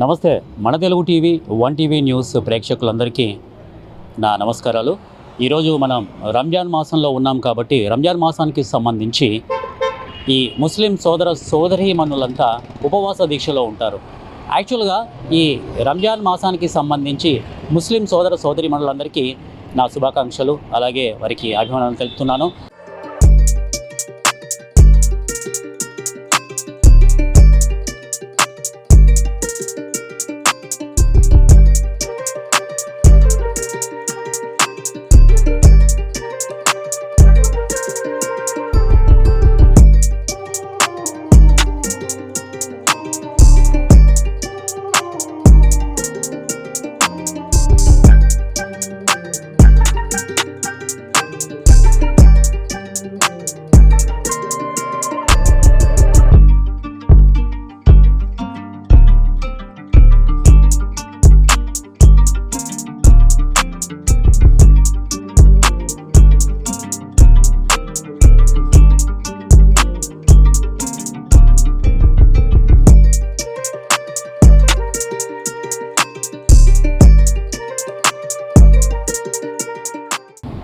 నమస్తే మన Telugu TV one TV news ప్రేక్షకులందరికీ నా నమస్కారాలు. ఈరోజు మనం రంజాన్ మాసంలో ఉన్నాం కాబట్టి రంజాన్ మాసానికి సంబంధించి ఈ ముస్లిం సోదరీమణులంతా ఉపవాస దీక్షలో ఉంటారు. యాక్చువల్గా ఈ రంజాన్ మాసానికి సంబంధించి ముస్లిం సోదరీమణులందరికీ నా శుభాకాంక్షలు, అలాగే వారికి అభిమానాలు తెలుపుతున్నాను.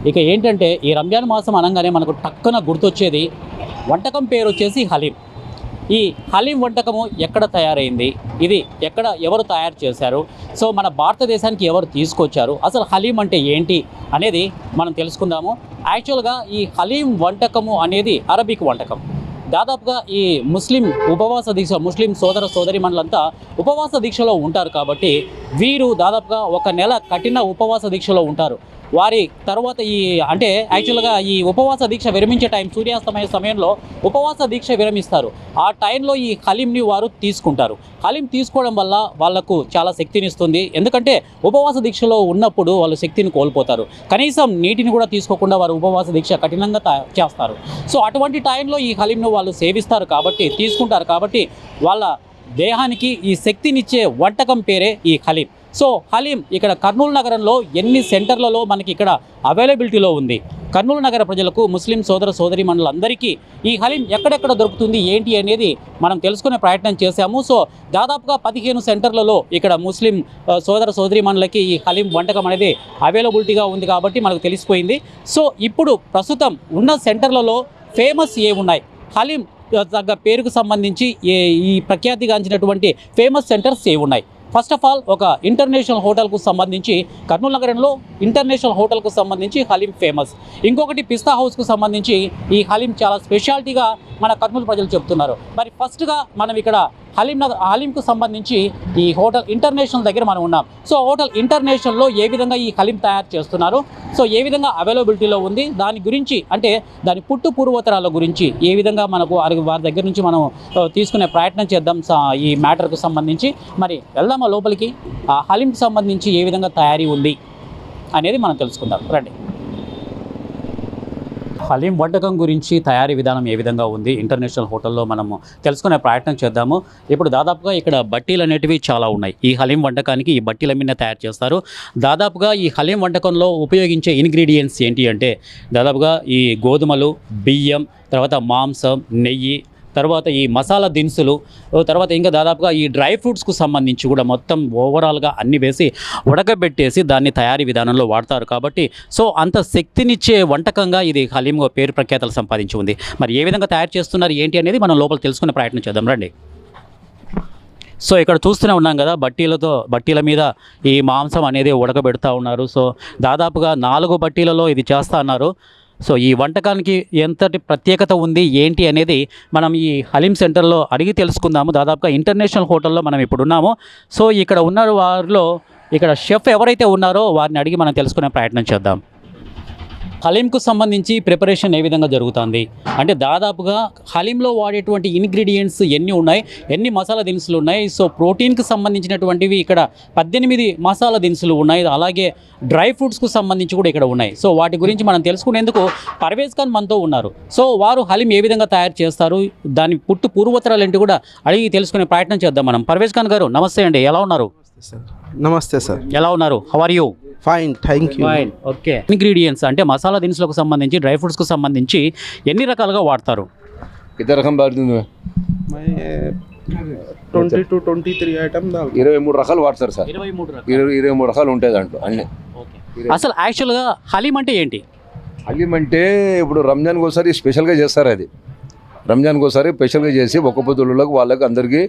ఇక ఏంటంటే ఈ రంజాన్ మాసం అనగానే మనకు టక్కున గుర్తొచ్చేది వంటకం పేరు వచ్చేసి హలీం. ఈ హలీం వంటకము ఎక్కడ తయారైంది, ఇది ఎవరు తయారు చేశారు, సో మన భారతదేశానికి ఎవరు తీసుకొచ్చారు, అసలు హలీం అంటే ఏంటి అనేది మనం తెలుసుకుందాము. యాక్చువల్గా ఈ హలీం వంటకము అనేది అరబిక్ వంటకం. దాదాపుగా ఈ ముస్లిం సోదరీమణులంతా ఉపవాస దీక్షలో ఉంటారు కాబట్టి వీరు దాదాపుగా ఒక నెల కఠిన ఉపవాస దీక్షలో ఉంటారు. వారి తర్వాత యాక్చువల్గా ఈ ఉపవాస దీక్ష విరమించే టైం సూర్యాస్తమయ సమయంలో ఉపవాస దీక్ష విరమిస్తారు. ఆ టైంలో ఈ హలీంని వారు తీసుకుంటారు. హలీం తీసుకోవడం వల్ల వాళ్ళకు చాలా శక్తిని ఇస్తుంది. ఎందుకంటే ఉపవాస దీక్షలో ఉన్నప్పుడు వాళ్ళు శక్తిని కోల్పోతారు. కనీసం నీటిని కూడా తీసుకోకుండా వారు ఉపవాస దీక్ష కఠినంగా చేస్తారు. సో అటువంటి టైంలో ఈ హలీంను వాళ్ళు సేవిస్తారు కాబట్టి, తీసుకుంటారు కాబట్టి వాళ్ళ దేహానికి ఈ శక్తినిచ్చే వంటకం పేరే ఈ హలీం. సో హలీం ఇక్కడ కర్నూలు నగరంలో ఎన్ని సెంటర్లలో మనకి ఇక్కడ అవైలబిలిటీలో ఉంది. కర్నూలు నగర ప్రజలకు, ముస్లిం సోదరీమణులందరికీ ఈ హలీం ఎక్కడెక్కడ దొరుకుతుంది ఏంటి అనేది మనం తెలుసుకునే ప్రయత్నం చేశాము. సో దాదాపుగా 15 సెంటర్లలో ఇక్కడ ముస్లిం సోదరీమణులకి ఈ హలీం వంటకం అనేది అవైలబిలిటీగా ఉంది కాబట్టి మనకు తెలిసిపోయింది. సో ఇప్పుడు ప్రస్తుతం ఉన్న సెంటర్లలో ఫేమస్ ఏమున్నాయి, హలీం తగ్గ పేరుకు సంబంధించి ఈ ప్రఖ్యాతిగాంచినటువంటి ఫేమస్ సెంటర్స్ ఏమున్నాయి. ఫస్ట్ ఆఫ్ ఆల్ ఒక ఇంటర్నేషనల్ హోటల్కు సంబంధించి కర్నూలు నగరంలో ఇంటర్నేషనల్ హోటల్కు సంబంధించి హలీం ఫేమస్. ఇంకొకటి పిస్తా హౌస్కు సంబంధించి ఈ హలీం చాలా స్పెషాలిటీగా మన కర్నూలు ప్రజలు చెప్తున్నారు. మరి ఫస్ట్గా మనం ఇక్కడ హలీంకు సంబంధించి ఈ హోటల్ ఇంటర్నేషనల్ దగ్గర మనం ఉన్నాం. సో హోటల్ ఇంటర్నేషనల్లో ఏ విధంగా ఈ హలీం తయారు చేస్తున్నారు, సో ఏ విధంగా అవైలబిలిటీలో ఉంది, దాని గురించి అంటే దాని పూర్వోత్తరాల గురించి ఏ విధంగా మనకు వారి దగ్గర నుంచి మనం తీసుకునే ప్రయత్నం చేద్దాం ఈ మ్యాటర్కు సంబంధించి. మరి వెళ్దామా లోపలికి, ఆ హలీంకి సంబంధించి ఏ విధంగా తయారీ ఉంది అనేది మనం తెలుసుకుందాం రండి. హలీం వంటకం గురించి తయారీ విధానం ఏ విధంగా ఉంది ఇంటర్నేషనల్ హోటల్లో మనము తెలుసుకునే ప్రయత్నం చేద్దాము. ఇప్పుడు దాదాపుగా ఇక్కడ బట్టీలు అనేటివి చాలా ఉన్నాయి. ఈ హలీం వంటకానికి ఈ బట్టీల మీద తయారు చేస్తారు. దాదాపుగా ఈ హలీం వంటకంలో ఉపయోగించే ఇంగ్రీడియంట్స్ ఏంటి అంటే దాదాపుగా ఈ గోధుమలు, బియ్యం, తర్వాత మాంసం, నెయ్యి, తర్వాత ఈ మసాలా దినుసులు, తర్వాత ఇంకా దాదాపుగా ఈ డ్రై ఫ్రూట్స్కు సంబంధించి కూడా మొత్తం ఓవరాల్గా అన్ని వేసి ఉడకబెట్టేసి దాన్ని తయారీ విధానంలో వాడతారు కాబట్టి సో అంత శక్తినిచ్చే వంటకంగా ఇది హలీంగా పేరు ప్రఖ్యాతలు సంపాదించి ఉంది. మరి ఏ విధంగా తయారు చేస్తున్నారు ఏంటి అనేది మనం లోపల తెలుసుకునే ప్రయత్నం చేద్దాం రండి. సో ఇక్కడ చూస్తూనే ఉన్నాం కదా, బట్టీల మీద ఈ మాంసం అనేది ఉడకబెడతా ఉన్నారు. సో దాదాపుగా 4 బట్టీలలో ఇది చేస్తూ ఉన్నారు. సో ఈ వంటకానికి ఎంతటి ప్రత్యేకత ఉంది ఏంటి అనేది మనం ఈ హలీం సెంటర్లో అడిగి తెలుసుకుందాము. దాదాపుగా ఇంటర్నేషనల్ హోటల్లో మనం ఇప్పుడు ఉన్నాము. సో ఇక్కడ ఉన్న వారిలో ఇక్కడ షెఫ్ ఎవరైతే ఉన్నారో వారిని అడిగి మనం తెలుసుకునే ప్రయత్నం చేద్దాం. హలీంకు సంబంధించి ప్రిపరేషన్ ఏ విధంగా జరుగుతుంది అంటే దాదాపుగా హలీంలో వాడేటువంటి ఇంగ్రీడియంట్స్ ఎన్ని ఉన్నాయి, ఎన్ని మసాలా దినుసులు ఉన్నాయి. సో ప్రోటీన్కి సంబంధించినటువంటివి ఇక్కడ 18 మసాలా దినుసులు ఉన్నాయి. అలాగే డ్రై ఫ్రూట్స్కు సంబంధించి కూడా ఇక్కడ ఉన్నాయి. సో వాటి గురించి మనం తెలుసుకునేందుకు పర్వేజ్ ఖాన్ మనతో ఉన్నారు. సో వారు హలీం ఏ విధంగా తయారు చేస్తారు, దాని పూర్వోత్తరాలు ఏంటి కూడా అడిగి తెలుసుకునే ప్రయత్నం చేద్దాం మనం. పర్వేజ్ ఖాన్ గారు నమస్తే అండి, ఎలా ఉన్నారు? నమస్తే సార్, ఎలా ఉన్నారు? How are you? Fine, thank you. Fine, okay. Ingredients అంటే మసాలా దినుసులకు సంబంధించి, డ్రై ఫ్రూట్స్కు సంబంధించి ఎన్ని రకాలుగా వాడతారు? मैं 20 to 23 ఐటమ్ 23 రకాలు వాడతారు సార్. 23 రకాలు. 23 రకాలు ఉంటాయి దాంట్లో అన్నీ. ఓకే. అసలు యాక్చువల్గా హలీం అంటే ఏంటి? హలీం అంటే ఇప్పుడు రంజాన్కి ఒకసారి స్పెషల్గా చేస్తారు. అది రంజాన్కి ఒకసారి స్పెషల్గా చేసి ఒక్క పొద్దులకు వాళ్ళకి అందరికీ,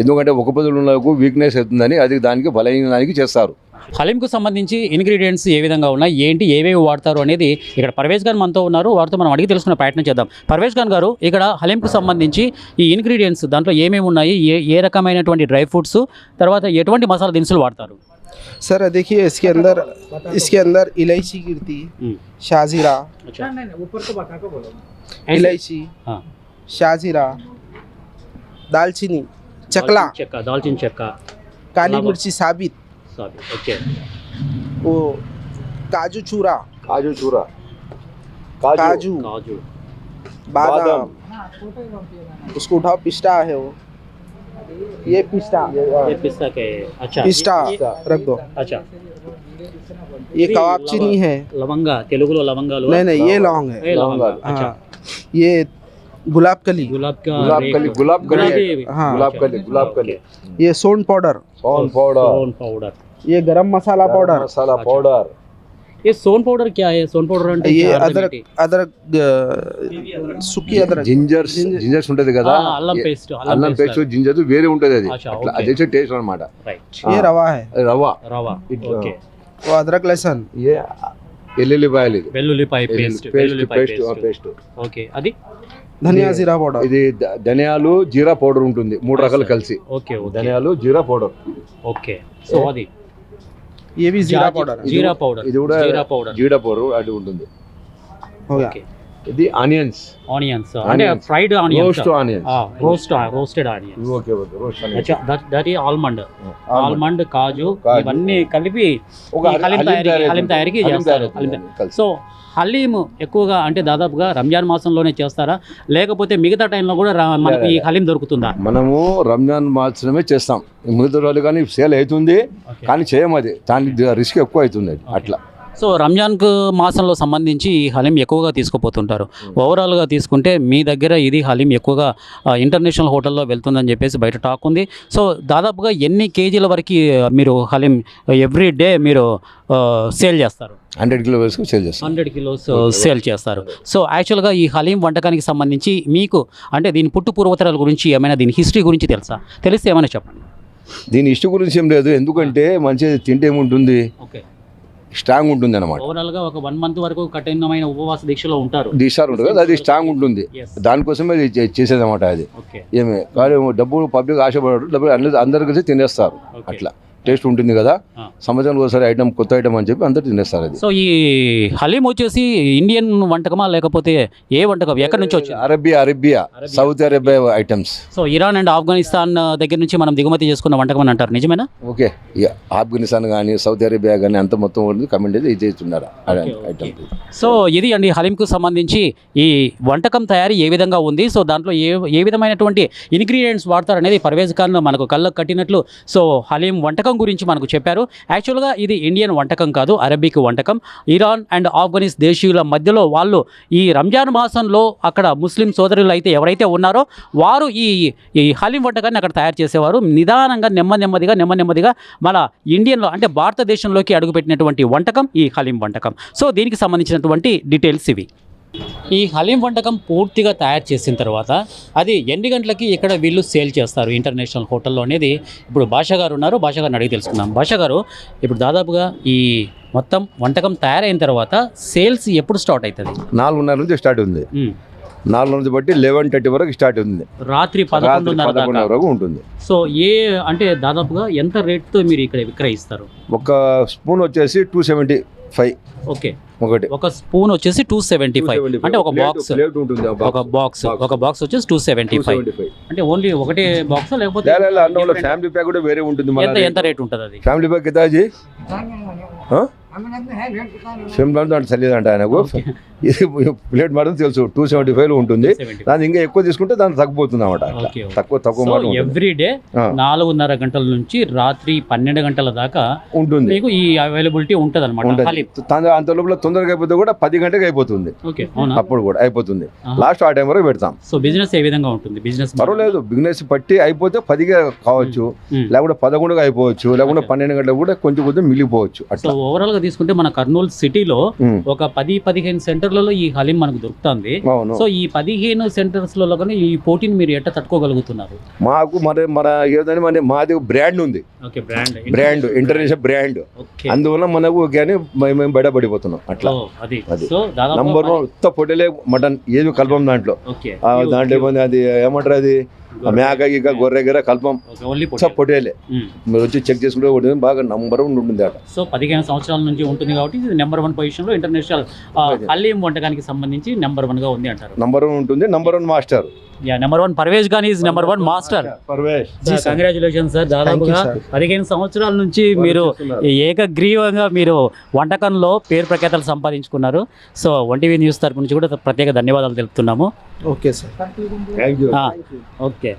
ఎందుకంటే ఒక్క పొద్దులకు వీక్నెస్ అవుతుందని అది దానికి బలహీనానికి చేస్తారు. హలీంకు సంబంధించి ఇంగ్రీడియంట్స్ ఏ విధంగా ఉన్నాయి, ఏంటి, ఏవేవి వాడతారు అనేది ఇక్కడ పర్వేజ్ ఖాన్ మనతో ఉన్నారు. వారితో మనం అడిగి తెలుసుకునే ప్రయత్నం చేద్దాం. పర్వేజ్ ఖాన్ గారు, ఇక్కడ హలీంకు సంబంధించి ఈ ఇంగ్రీడియంట్స్ దాంట్లో ఏమేమి ఉన్నాయి, ఏ రకమైనటువంటి డ్రై ఫ్రూట్స్, తర్వాత ఎటువంటి మసాలా దినుసులు వాడతారు? सर देखिए इसके अंदर इलायची गिरती, शाजीरा, इलायची, शाजीरा, दालचीनी, चकला, दालचीनी चक्का, काली मिर्ची साबित, ओके, वो काजू चूरा, కాజు చూర, काजू, काजू, बादाम, उसको उठाओ, पिस्ता है वो, ये पिस्ता, ये पिस्ता के, अच्छा, पिस्ता रख दो, अच्छा, ये कबाब चीनी है, लवंगा, तेलुगुलो लवंगालो, नहीं ये लौंग है, ये लवंगा, अच्छा, हाँ, ये गुलाब कली, गुलाब का గులాబ్ కలి, గులాబ్ కలి, हाँ, గులాబ్ కలి, ये सोन पाउडर, సోన్ పౌడర్, सोन पाउडर, ये गरम मसाला पाउडर, మసాలా పౌడర్. ये सोन पाउडर क्या है? सोन पाउडर అంటే ये क्या अदरक అర్థం ఏంటి? अदरक सूखी अदरक, జింజర్స్ ఉంటది కదా, అల్లం పేస్ట్, అల్లం పేస్ట్ జింజర్ వేరే ఉంటది. అది అచ్చా, అట్లా ఓకే. అదే టేస్ట్ అన్నమాట. రైట్. ये रवा है, రవ్వ, రవా, ఓకే. वो अदरक लहसुन, ఏ ఎల్లుల్లిపాయలు, ఇది వెల్లుల్లిపాయ పేస్ట్, వెల్లుల్లిపాయ పేస్ట్, పేస్ట్. ఓకే. అది धनिया जीरा पाउडर, ఇది ధనియాలు జీరా పౌడర్ ఉంటుంది, 3 రకాలు కలిసి. ఓకే, ఓకే, ధనియాలు జీరా పౌడర్, ఓకే. సో అది ये भी जीरा पाउडर है, జీరా పౌడర్, ఇది కూడా జీరా పౌడర్, జీరా పౌడర్ అది ఉంటుంది. हो गया. ఓకే. ఇది ఆనియన్స్, ఆనియన్స్ అంటే fried onions, roast onions, roasted onions, okay okay, roast onions. అచ్చా, దట్ ఈ ఆల్మండ్, కాజు, ఇవన్నీ కలిపి ఒక ఈ హలీం తయారీకి చేస్తారు. సో హలీం ఎక్కువగా అంటే దాదాపుగా రంజాన్ మాసంలోనే చేస్తారా, లేకపోతే మిగతా టైంలో కూడా మనకి ఈ హలీం దొరుకుతుందా? మనము రంజాన్ మాత్రమే చేస్తాం, మిగతా రోజులు కానీ సేల్ అవుతుంది కానీ చేయము. అది దానికి రిస్క్ ఎక్కువ అవుతుంది అట్లా. సో రంజాన్కు మాసంలో సంబంధించి ఈ హలీం ఎక్కువగా తీసుకుపోతుంటారు. ఓవరాల్గా తీసుకుంటే మీ దగ్గర ఇది హలీం ఎక్కువగా ఇంటర్నేషనల్ హోటల్లో వెళ్తుందని చెప్పేసి బయట టాక్ ఉంది. సో దాదాపుగా ఎన్ని కేజీల వరకు మీరు హలీం ఎవ్రీ డే మీరు సేల్ చేస్తారు? 100 కిలోస్ సేల్ చేస్తాం. 100 కిలోస్ సేల్ చేస్తారు. సో యాక్చువల్గా ఈ హలీం వంటకానికి సంబంధించి మీకు అంటే దీని పుట్టు పూర్వతరాల గురించి ఏమైనా, దీని హిస్టరీ గురించి తెలుసా? తెలిస్తే ఏమైనా చెప్పండి. దీని ఇష్టం గురించి ఏం లేదు, ఎందుకంటే మంచిగా తింటే ఏముంటుంది, ఓకే, స్ట్రాంగ్ ఉంటుంది అనమాట. ఓవరాల్గా ఒక 1 మంత్ వరకు కఠినమైన ఉపవాస దీక్షలో ఉంటారు. డిషార్ ఉంటుంది కదా, అది స్ట్రాంగ్ ఉంటుంది. దానికోసమే చేసేది అనమాట. అది ఓకే, ఏమి కానీ డబ్బులు పబ్లిక్ ఆశపడరు, డబ్బులు అందరు కలిసి తినేస్తారు. అట్లా టేస్ట్ ఉంటుంది కదా, సంవత్సరానికి ఒకసారి ఐటమ్, కొత్త ఐటమ్ అని చెప్పి అందరు తినేస్తారు. అది సో ఈ హలీం వచ్చేసి ఇండియన్ వంటకమా లేకపోతే ఏ వంటకం, ఎక్కడి నుంచి వచ్చింది? Arabia, south Arabia items. So Iran and Afghanistan దగ్గర నుంచి మనం దిగుమతి చేసుకున్న వంటకం అని అంటారు, నిజమేనా? ఓకే, ఆఫ్ఘనిస్తాన్ కానీ సౌత్ అరేబియా కానీ అంత మొత్తం కమెంట్ ఇది చేస్తున్నారు ఐటమ్. సో ఇది అండి హలీంకు సంబంధించి ఈ వంటకం తయారీ ఏ విధంగా ఉంది. సో దాంట్లో ఏ విధమైనటువంటి ఇంగ్రీడియంట్స్ వాడతారు అనేది పర్వేజ్ ఖాన్ మనకు కళ్ళకు కట్టినట్లు సో హలీం వంటకం గురించి మనకు చెప్పారు. యాక్చువల్గా ఇది ఇండియన్ వంటకం కాదు, అరబిక్ వంటకం. ఇరాన్ అండ్ ఆఫ్ఘనిస్ దేశీయుల మధ్యలో వాళ్ళు ఈ రంజాన్ మాసంలో అక్కడ ముస్లిం సోదరులు అయితే ఎవరైతే ఉన్నారో వారు ఈ హలీం వంటకాన్ని అక్కడ తయారు చేసేవారు. నిదానంగా నెమ్మదిగా మన ఇండియన్లో అంటే భారతదేశంలోకి అడుగుపెట్టినటువంటి వంటకం ఈ హలీం వంటకం. సో దీనికి సంబంధించినటువంటి డీటెయిల్స్ ఇవి. ఈ హలీం వంటకం పూర్తిగా తయారు చేసిన తర్వాత అది ఎన్ని గంటలకి ఇక్కడ వీళ్ళు సేల్ చేస్తారు ఇంటర్నేషనల్ హోటల్లో అనేది ఇప్పుడు భాషా గారు ఉన్నారు, భాషా గారిని అడిగి తెలుసుకుందాం. భాషా గారు, ఇప్పుడు దాదాపుగా ఈ మొత్తం వంటకం తయారైన తర్వాత సేల్స్ ఎప్పుడు స్టార్ట్ అవుతుంది? 4:30 నుంచి స్టార్ట్ ఉంది. 4 నుంచి బట్టి 11:30 వరకు స్టార్ట్ ఉంది, రాత్రి 11:30 వరకు ఉంటుంది. సో అంటే దాదాపుగా ఎంత రేట్తో మీరు ఇక్కడ విక్రయిస్తారు? ఒక స్పూన్ వచ్చేసి 275. ఓకే, ఒక స్పూన్ వచ్చేసి 275, అంటే ఒక బాక్స్ ఉంటుంది. ఒక బాక్స్ వచ్చేసి 275. అంటే ఓన్లీ ఒకటే బాక్స్ లేకపోతే ఫ్యామిలీ ప్యాక్ కూడా వేరే ఉంటుంది. ఎంత రేట్ ఉంటుంది అది? ఫ్యామిలీ ప్యాక్ కితాజీ ఫిల్మ్ దాంట్లో తెలియదంట ఆయనకు. ఇది ప్లేట్ మాత్రం తెలుసు 275 ఉంటుంది. దాని ఇంకా ఎక్కువ తీసుకుంటే దాన్ని తగ్గిపోతుంది అన్నమాట. తక్కువ మాత్రం ఎవ్రీ డే 4:30 గంటల నుంచి రాత్రి 12 గంటల దాకా ఉంటుంది. మీకు ఈ అవైలబిలిటీ ఉంటుంది అనమాట. అంత లోపల తొందరగా అయిపోతే కూడా 10 గంటలకు అయిపోతుంది. అప్పుడు కూడా అయిపోతుంది. లాస్ట్ ఆ టైం వరకు పెడతాం. సో బిజినెస్ ఏ విధంగా ఉంటుంది? బిజినెస్ పర్వాలేదు. బిజినెస్ పట్టి అయిపోతే 10గా కావచ్చు, లేకుంటే 11గా అయిపోవచ్చు, లేకుంటే 12 గంటలకు కూడా కొంచెం మిగిలిపోవచ్చు. అట్లా ఓవరాల్ గా తీసుకుంటే మన కర్నూలు సిటీలో ఒక 10-15 సెంటర్లలో ఈ హలీం మనకు దొరుకుతుంది. సో ఈ 15 సెంటర్స్ లో కానీ ఈ పోటీని మీరు ఎట్లా తట్టుకోగలుగుతున్నారు? మాకు మన ఏదైనా మాది బ్రాండ్ ఉంది. Brand international brand. అందువల్ల మనకు కానీ మేము బయటపడిపోతున్నాం. అట్లా నంబర్ 1 ఉత్త పొట్టేలే మటన్ ఏది కల్పం దాంట్లో. దాంట్లో అది ఏమంటారు, అది మేక ఇక గొర్రె గిర కల్పం పొట్టేలే. మీరు వచ్చి చెక్ చేసుకుంటే బాగా నంబర్ 1 ఉంటుంది అట. సో 15 సంవత్సరాల నుంచి ఉంటుంది కాబట్టి ఇది నెంబర్ 1 పొజిషన్ లో ఇంటర్నేషనల్ హలీం వంటకానికి సంబంధించి నెంబర్ 1 గా ఉంది అంటారు. నంబర్ 1 ఉంటుంది. Number 1 master. నెంబర్ 1 పర్వేజ్ గానీ is number 1 master. Congratulations sir. దాదాపుగా 15 సంవత్సరాల నుంచి మీరు ఏకగ్రీవంగా మీరు వంటకంలో పేరు ప్రఖ్యాతలు సంపాదించుకున్నారు. సో ONTV న్యూస్ తరపు నుంచి కూడా ప్రత్యేక ధన్యవాదాలు తెలుపుతున్నాము. Okay sir, okay.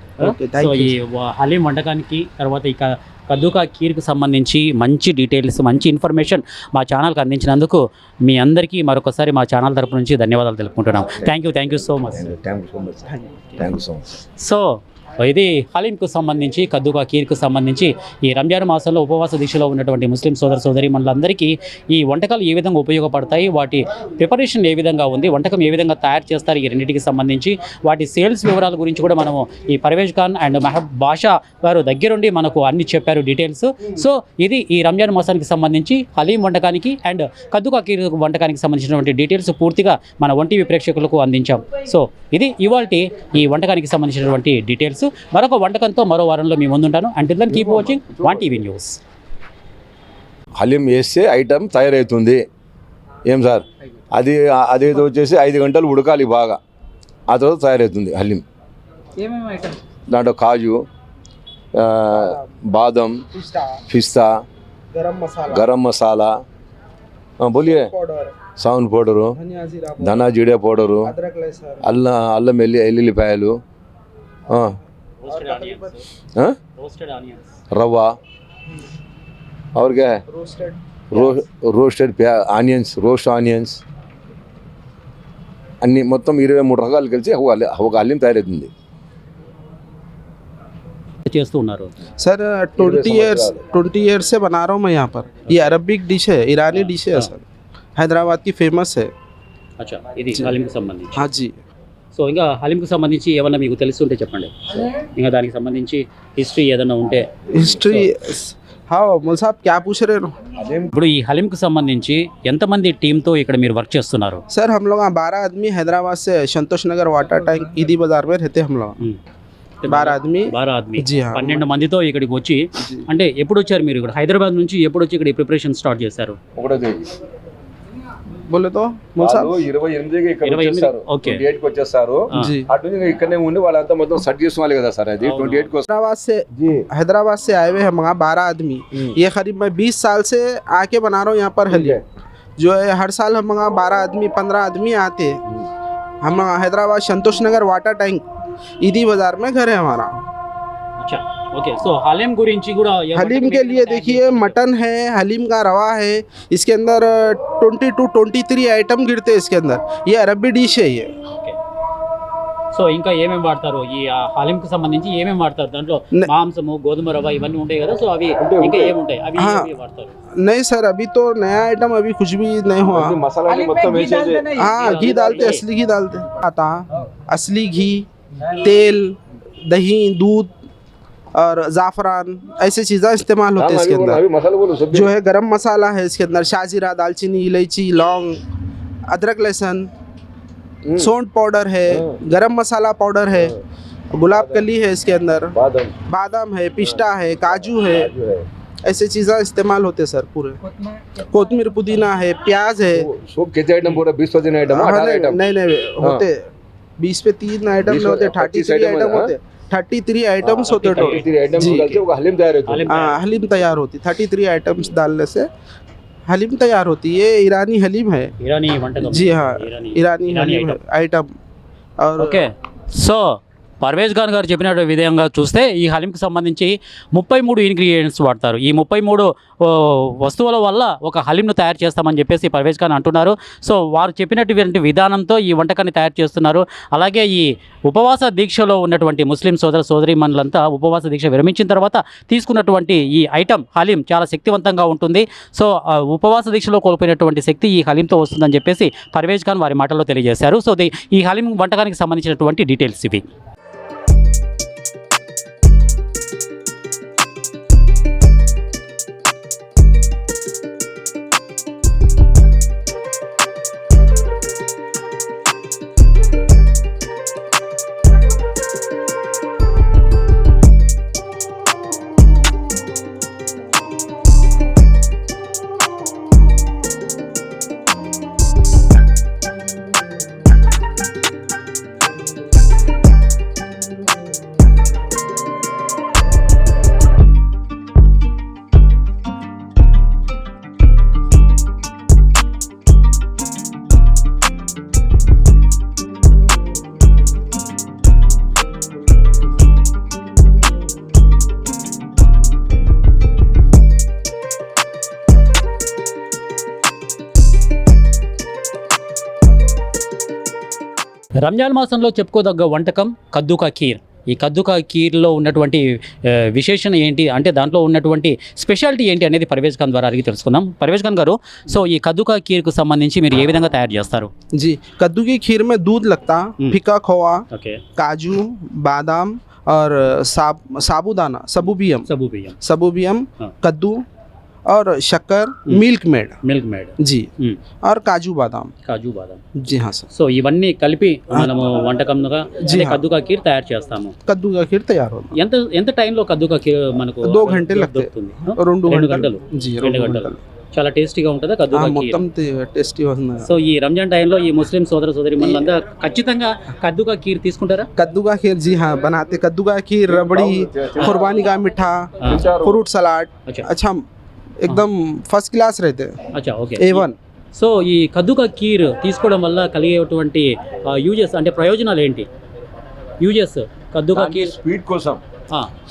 సో ఈ హలీం వంటకానికి తర్వాత ఇక కద్దుకా ఖీర్కి సంబంధించి మంచి డీటెయిల్స్, మంచి ఇన్ఫర్మేషన్ మా ఛానల్కి అందించినందుకు మీ అందరికీ మరొకసారి మా ఛానల్ తరపు నుంచి ధన్యవాదాలు తెలుపుకుంటున్నాం. Thank you so much. So ఇది హలీంకు సంబంధించి, కద్దుకా ఖీర్కు సంబంధించి ఈ రంజాన్ మాసంలో ఉపవాస దీక్షలో ఉన్నటువంటి ముస్లిం సోదరి మనులందరికీ ఈ వంటకాలు ఏ విధంగా ఉపయోగపడతాయి, వాటి ప్రిపరేషన్ ఏ విధంగా ఉంది, వంటకం ఏ విధంగా తయారు చేస్తారు, ఈ రెండింటికి సంబంధించి వాటి సేల్స్ వివరాల గురించి కూడా మనము ఈ పర్వేజ్ ఖాన్ అండ్ మెహబ్ బాషా గారు దగ్గరుండి మనకు అన్ని చెప్పారు డీటెయిల్స్. సో ఇది ఈ రంజాన్ మాసానికి సంబంధించి హలీం వంటకానికి అండ్ కద్దుకా ఖీర్ వంటకానికి సంబంధించినటువంటి డీటెయిల్స్ పూర్తిగా మన ONTV ప్రేక్షకులకు అందించాం. సో ఇది ఇవాల్టి ఈ వంటకానికి సంబంధించినటువంటి డీటెయిల్స్. మరొక వంటకంతో మరో వారంలో మీ ముందుంటాను. Until then keep watching ONTV news. Haleem వేస్తే ఐటమ్ తయారవుతుంది. ఏం సార్, అది వచ్చేసి 5 గంటలు ఉడకాలి బాగా. ఆ తర్వాత తయారవుతుంది హలీం. దాంట్లో కాజు, బాదం, పిస్తా, గరం మసాలా, బోలియే, సావున్ పౌడరు, ధనా జీరా పౌడరు, అల్లం ఎల్లుల్లిపాయలు, रवा और क्या है, రోస్టెడ్ ఆనియన్స్, రోస్ట్ ఆనియన్స్ అన్ని మొత్తం 23 రకాలు కలిసి ఒక హలీం తయారవుతుంది. చేస్తూ ఉన్నారు सर 20 इयर्स से बना रहा हूँ मैं यहाँ पर. ये अरबिक डिश है, ईरानी डिश है सर, हैदराबाद की फेमस है. अच्छा, ఇది హలీంకి సంబంధించి. हाँ जी. సో ఇంకా హలీంకి సంబంధించి ఏమన్నా మీకు తెలుస్తుంటే చెప్పండి. ఇంకా దానికి సంబంధించి హిస్టరీ ఏదైనా ఉంటే. हिस्ट्री हाँ मौल साहब क्या पूछ रहे हो? ఇప్పుడు ఈ హలీంకి సంబంధించి ఎంతమంది టీంతో ఇక్కడ మీరు వర్క్ చేస్తున్నారు? सर हम लोग 12 आदमी हैदराबाद से संतोष नगर वाटर टैंक ईदी बाजार में रहते हम लोग. 12 आदमी. 12 आदमी. जी हाँ. 12 మందితో ఇక్కడికి వచ్చి, అంటే ఎప్పుడు వచ్చారు మీరు ఇక్కడ హైదరాబాద్ నుంచి? ఎప్పుడు వచ్చి ఇక్కడ ఈ ప్రిపరేషన్ స్టార్ట్ చేశారు? बोले तो मौल साहब 28కి ఇక్కడ వచ్చేస్తారు. 28కి వచ్చేస్తారు. అటు నుంచి ఇక్కడనే ఉండి వాళ్ళంతా మొత్తం సెట్ చేసుకోవాలి కదా సార్. అది 28కి हैदराबाद से आए हुए हम 12 आदमी. ये करीब मैं 20 साल से आके बना रहा हूँ यहाँ पर हलीम. जो है हर साल हम 12 आदमी 15 आदमी आते हैं. हम हैदराबाद संतोष नगर वाटर टैंक ईदी बाजार में घर है हमारा. अच्छा, ओके. सो हलीम गुरिंची गुड़ा हलीम के लिए देखिए मटन है, हलीम का रवा है, इसके अंदर 20 to 23 आइटम गिरते हैं इसके अंदर. ये अरबी डिश है ये. సో ఇంకా ఏమేమి వాడతారు ఈ హలీంకి సంబంధించి? ఏమేమి వాడతారు దాంట్లో? మాంసము, గోధుమ రవ్వ ఇవన్నీ ఉంటాయి కదా. సో అవి ఇంకా ఏముంటాయి? అవి ఏమేమి వాడతారు? नहीं सर, अभी तो नया आइटम अभी कुछ भी नहीं हुआ. हाँ घी डालते, असली घी डालते. आता असली घी, तेल, दही, दूध और ज़ाफ़रान ऐसे चीज़ें इस्तेमाल होते हैं इसके अंदर. जो है गरम मसाला है इसके अंदर, शाहजीरा, दालचीनी, इलायची, लौंग, अदरक, लहसुन, सौंठ पाउडर है, गरम मसाला पाउडर है, गुलाब कली है इसके अंदर, बादाम है, पिस्ता है, काजू है, ऐसे चीज़ें इस्तेमाल होते सर पूरे. कोतमीर, पुदीना है, प्याज है. कितने आइटम? पूरा 20 आइटम? नहीं होते 20 पे 3 आइटम नहीं होते, 33 आइटम होते. 33 आइटम्स होते टोटल. हलीम तैयार होती. 33 आइटम्स डालने से हलीम तैयार होती है, ये ईरानी हलीम है। ఇరానీ వంటకం जी हाँ, ईरानी ईरानी ईरानी हलीम है आइटम। और ఓకే సో పర్వేజ్ ఖాన్ గారు చెప్పిన విధంగా చూస్తే ఈ హలీంకి సంబంధించి 33 ఇంగ్రీడియంట్స్ వాడతారు. ఈ 33 వస్తువుల వల్ల ఒక హలీంను తయారు చేస్తామని చెప్పేసి పర్వేజ్ ఖాన్ అంటున్నారు. సో వారు చెప్పినటువంటి విధానంతో ఈ వంటకాన్ని తయారు చేస్తున్నారు. అలాగే ఈ ఉపవాస దీక్షలో ఉన్నటువంటి ముస్లిం సోదర సోదరీమణులంతా ఉపవాస దీక్ష విరమించిన తర్వాత తీసుకున్నటువంటి ఈ ఐటమ్ హలీం చాలా శక్తివంతంగా ఉంటుంది. సో ఉపవాస దీక్షలో కోల్పోయినటువంటి శక్తి ఈ హలీంతో వస్తుందని చెప్పేసి పర్వేజ్ ఖాన్ వారి మాటల్లో తెలియజేశారు. సో ఈ హలీం వంటకానికి సంబంధించినటువంటి డీటెయిల్స్ ఇవి. రంజాన్ మాసంలో చెప్పుకోదగ్గ వంటకం కద్దుకా ఖీర్. ఈ కద్దుకా ఖీర్లో ఉన్నటువంటి విశేషణ ఏంటి అంటే దాంట్లో ఉన్నటువంటి స్పెషాలిటీ ఏంటి అనేది పర్వేజ్ ఖాన్ ద్వారా అడిగి తెలుసుకుందాం. పర్వేజ్ ఖాన్ గారు, సో ఈ కద్దుకా ఖీర్కు సంబంధించి మీరు ఏ విధంగా తయారు చేస్తారు? जी, कद्दू की खीर में दूध लगता, फिका खोआ, ఓకే, काजू, बादाम और साबूदाना, సబూబియ్యం, सबूबियम, हाँ। कद्दू और शक्कर, मिल्क मेड మిల్క్ మేడ్, जी, और काजू बादाम। కాజు బాదం. जी हाँ सर, సో ఇవన్నీ కలిపి మనము వంటకంగా జీ హా. కద్దుకా ఖీర్ తయారు చేస్తాము. कद्दू का खीर तैयार होता ఎంత ఎంత టైంలో కద్దుకా ఖీర్ మనకు 2 घंटे लगते దొరుకుతుంది? और 2 రెండు గంటలు గంటలు. जी, 2 గంటలు. చాలా టేస్టీగా ఉంటుందా కద్దుకా ఖీర్? మొత్తం టేస్టీ వస్తుంది. సో ఈ రంజాన్ టైంలో ఈ ముస్లిం సోదర సోదరి మనందరూ ఖచ్చితంగా కద్దుకా ఖీర్ తీసుకుంటారా? कद्दू का खीर जी हाँ बनाते, कद्दू का खीर, रबड़ी, कुर्बानी का मिठा, फ्रूट सलाद, अच्छा अच्छा एकदम फर्स्ट क्लास रहते हैं, అచ్చా, ఓకే. A1। సో ఈ కద్దుకా ఖీర్ తీసుకోవడం వల్ల కలిగేటువంటి యూజెస్ అంటే ప్రయోజనాలు ఏంటి? యూజెస్ కద్దుకా ఖీర్ స్వీట్ కోసం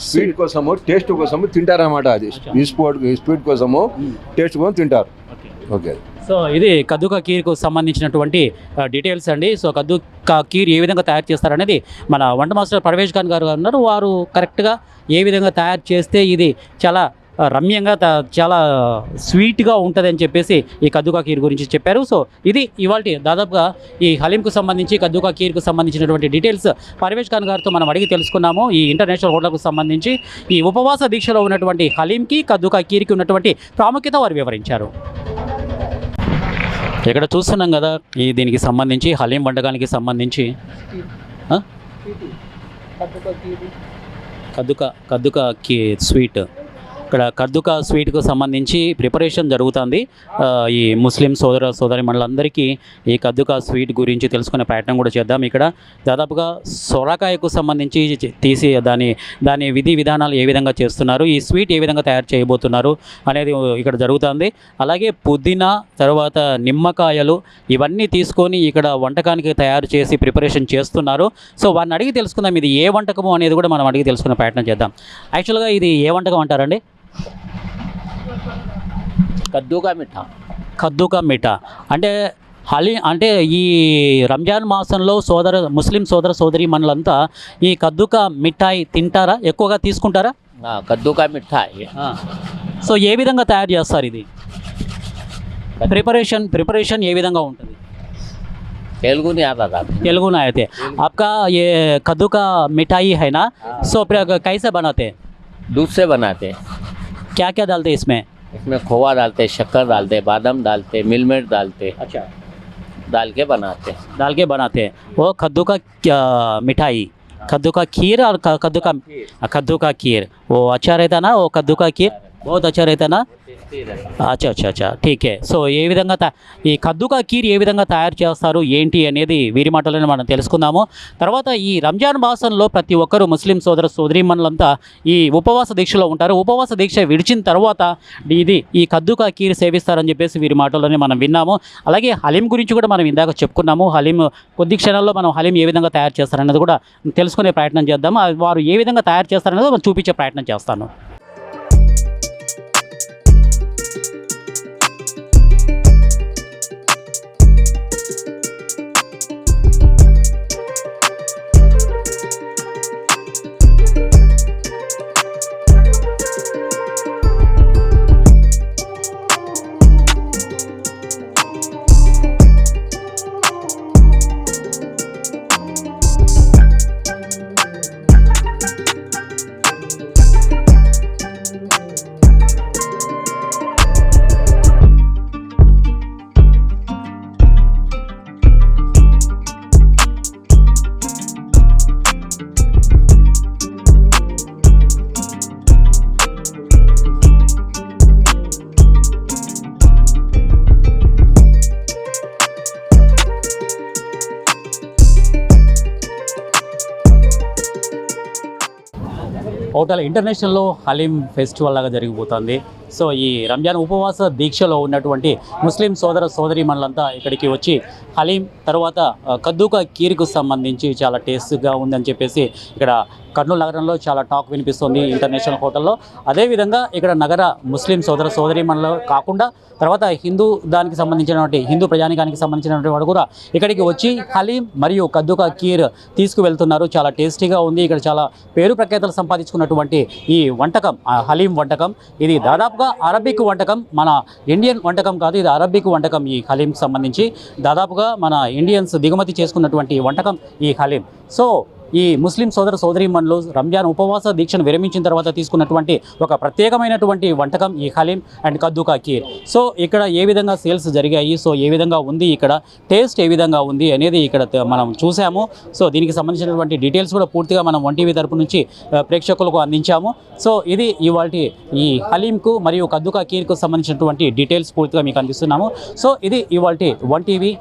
స్వీట్ కోసము టేస్ట్ కోసము తింటారన్నమాట. అది స్వీట్ కోసము టేస్ట్ కోసం తింటారు. ఓకే, సో ఇది కద్దుకా ఖీర్కు సంబంధించినటువంటి డీటెయిల్స్ అండి. సో కద్దుకా ఖీర్ ఏ విధంగా తయారు చేస్తారనేది మన వంట మాస్టర్ పర్వేజ్ ఖాన్ గారు ఉన్నారు. వారు కరెక్ట్గా ఏ విధంగా తయారు చేస్తే ఇది చాలా రమ్యంగా చాలా స్వీట్గా ఉంటుంది అని చెప్పేసి ఈ కద్దుకా ఖీర్ గురించి చెప్పారు. సో ఇది ఇవాళ దాదాపుగా ఈ హలీంకు సంబంధించి కద్దుకా ఖీర్కు సంబంధించినటువంటి డీటెయిల్స్ పర్వేజ్ ఖాన్ గారితో మనం అడిగి తెలుసుకున్నాము. ఈ ఇంటర్నేషనల్ హోటల్కు సంబంధించి ఈ ఉపవాస దీక్షలో ఉన్నటువంటి హలీంకి కద్దుకా ఖీర్కి ఉన్నటువంటి ప్రాముఖ్యత వారు వివరించారు. ఇక్కడ చూస్తున్నాం కదా ఈ దీనికి సంబంధించి హలీం వంటకానికి సంబంధించి కద్దుకా ఖీర్ స్వీట్, ఇక్కడ కద్దుకా స్వీట్కు సంబంధించి ప్రిపరేషన్ జరుగుతుంది. ఈ ముస్లిం సోదరి మనులందరికీ ఈ కద్దుకా స్వీట్ గురించి తెలుసుకునే ప్రయత్నం కూడా చేద్దాం. ఇక్కడ దాదాపుగా సొరకాయకు సంబంధించి తీసి దాని విధి విధానాలు ఏ విధంగా చేస్తున్నారు, ఈ స్వీట్ ఏ విధంగా తయారు చేయబోతున్నారు అనేది ఇక్కడ జరుగుతుంది. అలాగే పుదీనా, తర్వాత నిమ్మకాయలు ఇవన్నీ తీసుకొని ఇక్కడ వంటకానికి తయారు చేసి ప్రిపరేషన్ చేస్తున్నారు. సో వారిని అడిగి తెలుసుకుందాం ఇది ఏ వంటకము అనేది కూడా మనం అడిగి తెలుసుకునే ప్రయత్నం చేద్దాం. యాక్చువల్గా ఇది ఏ వంటకం అంటారండి? కద్దుకా మిఠా అంటే హలీం అంటే ఈ రంజాన్ మాసంలో ముస్లిం సోదరి మనులంతా ఈ కద్దుకా మిఠాయి తింటారా, ఎక్కువగా తీసుకుంటారా? కద్దుకా మిఠాయి. సో ఏ విధంగా తయారు చేస్తారు ఇది? ప్రిపరేషన్ ఏ విధంగా ఉంటుంది? तेलुगु नहीं आता था। तेलुगु ना आए थे आपका ये कद्दू का मिठाई है ना, सो फिर कैसे बनाते हैं? दूध से बनाते। क्या क्या डालते हैं इसमें? इसमें खोआ डालते, शक्कर डालते, बादाम डालते, मिलमेट डालते, अच्छा डाल के बनाते। हैं वो कद्दू का मिठाई, कद्दू का खीर और कद्दू का खीर वो अच्छा रहता ना, वो कद्दू का खीर बहुत अच्छा रहता ना। అచ్చా అచ్చా అచ్చా ఠీకే. సో ఏ విధంగా ఈ కద్దుకా కీర్ ఏ విధంగా తయారు చేస్తారు ఏంటి అనేది వీరి మాటలోనే మనం తెలుసుకుందాము. తర్వాత ఈ రంజాన్ మాసంలో ప్రతి ఒక్కరూ ముస్లిం సోదర సోదరీమణులంతా ఈ ఉపవాస దీక్షలో ఉంటారు. ఉపవాస దీక్ష విడిచిన తర్వాత ఈ కద్దుకా కీర్ సేవిస్తారని చెప్పేసి వీరి మాటల్లోనే మనం విన్నాము. అలాగే హలీం గురించి కూడా మనం ఇందాక చెప్పుకున్నాము. హలీం కొద్ది క్షణాల్లో మనం హలీం ఏ విధంగా తయారు చేస్తారనేది కూడా తెలుసుకునే ప్రయత్నం చేద్దాము. వారు ఏ విధంగా తయారు చేస్తారనేది మనం చూపించే ప్రయత్నం చేస్తాను. హోటల్ ఇంటర్నేషనల్లో హలీం ఫెస్టివల్ లాగా జరిగిపోతుంది. సో ఈ రంజాన్ ఉపవాస దీక్షలో ఉన్నటువంటి ముస్లిం సోదర సోదరీమణులంతా ఇక్కడికి వచ్చి హలీం తర్వాత కద్దూకా కీర్కు సంబంధించి చాలా టేస్ట్గా ఉందని చెప్పేసి ఇక్కడ కర్నూలు నగరంలో చాలా టాక్ వినిపిస్తుంది ఇంటర్నేషనల్ హోటల్లో. అదేవిధంగా ఇక్కడ నగర ముస్లిం సోదర సోదరీమణులు కాకుండా తర్వాత హిందూ దానికి సంబంధించినటువంటి హిందూ ప్రజానికానికి సంబంధించినటువంటి వాడు కూడా ఇక్కడికి వచ్చి హలీం మరియు కద్దూకా కీర్ తీసుకువెళ్తున్నారు. చాలా టేస్టీగా ఉంది. ఇక్కడ చాలా పేరు ప్రఖ్యాతలు సంపాదించుకున్నటువంటి ఈ వంటకం హలీం వంటకం ఇది దాదాపుగా అరబిక్ వంటకం, మన ఇండియన్ వంటకం కాదు, ఇది అరబిక్ వంటకం. ఈ హలీంకి సంబంధించి దాదాపుగా మన ఇండియన్స్ దిగుమతి చేసుకున్నటువంటి వంటకం ఈ హలీం. సో ఈ ముస్లిం సోదర సోదరీమణులు రంజాన్ ఉపవాస దీక్షను విరమించిన తర్వాత తీసుకున్నటువంటి ఒక ప్రత్యేకమైనటువంటి వంటకం ఈ హలీం అండ్ కద్దూకా కీర్. సో ఇక్కడ ఏ విధంగా సేల్స్ జరిగాయి, సో ఏ విధంగా ఉంది, ఇక్కడ టేస్ట్ ఏ విధంగా ఉంది అనేది ఇక్కడ మనం చూసాము. సో దీనికి సంబంధించినటువంటి డీటెయిల్స్ కూడా పూర్తిగా మనం వన్ టీవీ తరపు నుంచి ప్రేక్షకులకు అందించాము. సో ఇది ఇవాల్టి ఈ హలీంకు మరియు కద్దూకా కీర్కు సంబంధించినటువంటి డీటెయిల్స్ పూర్తిగా మీకు అందిస్తున్నాము. సో ఇది ఇవాల్టి వన్ టీవీ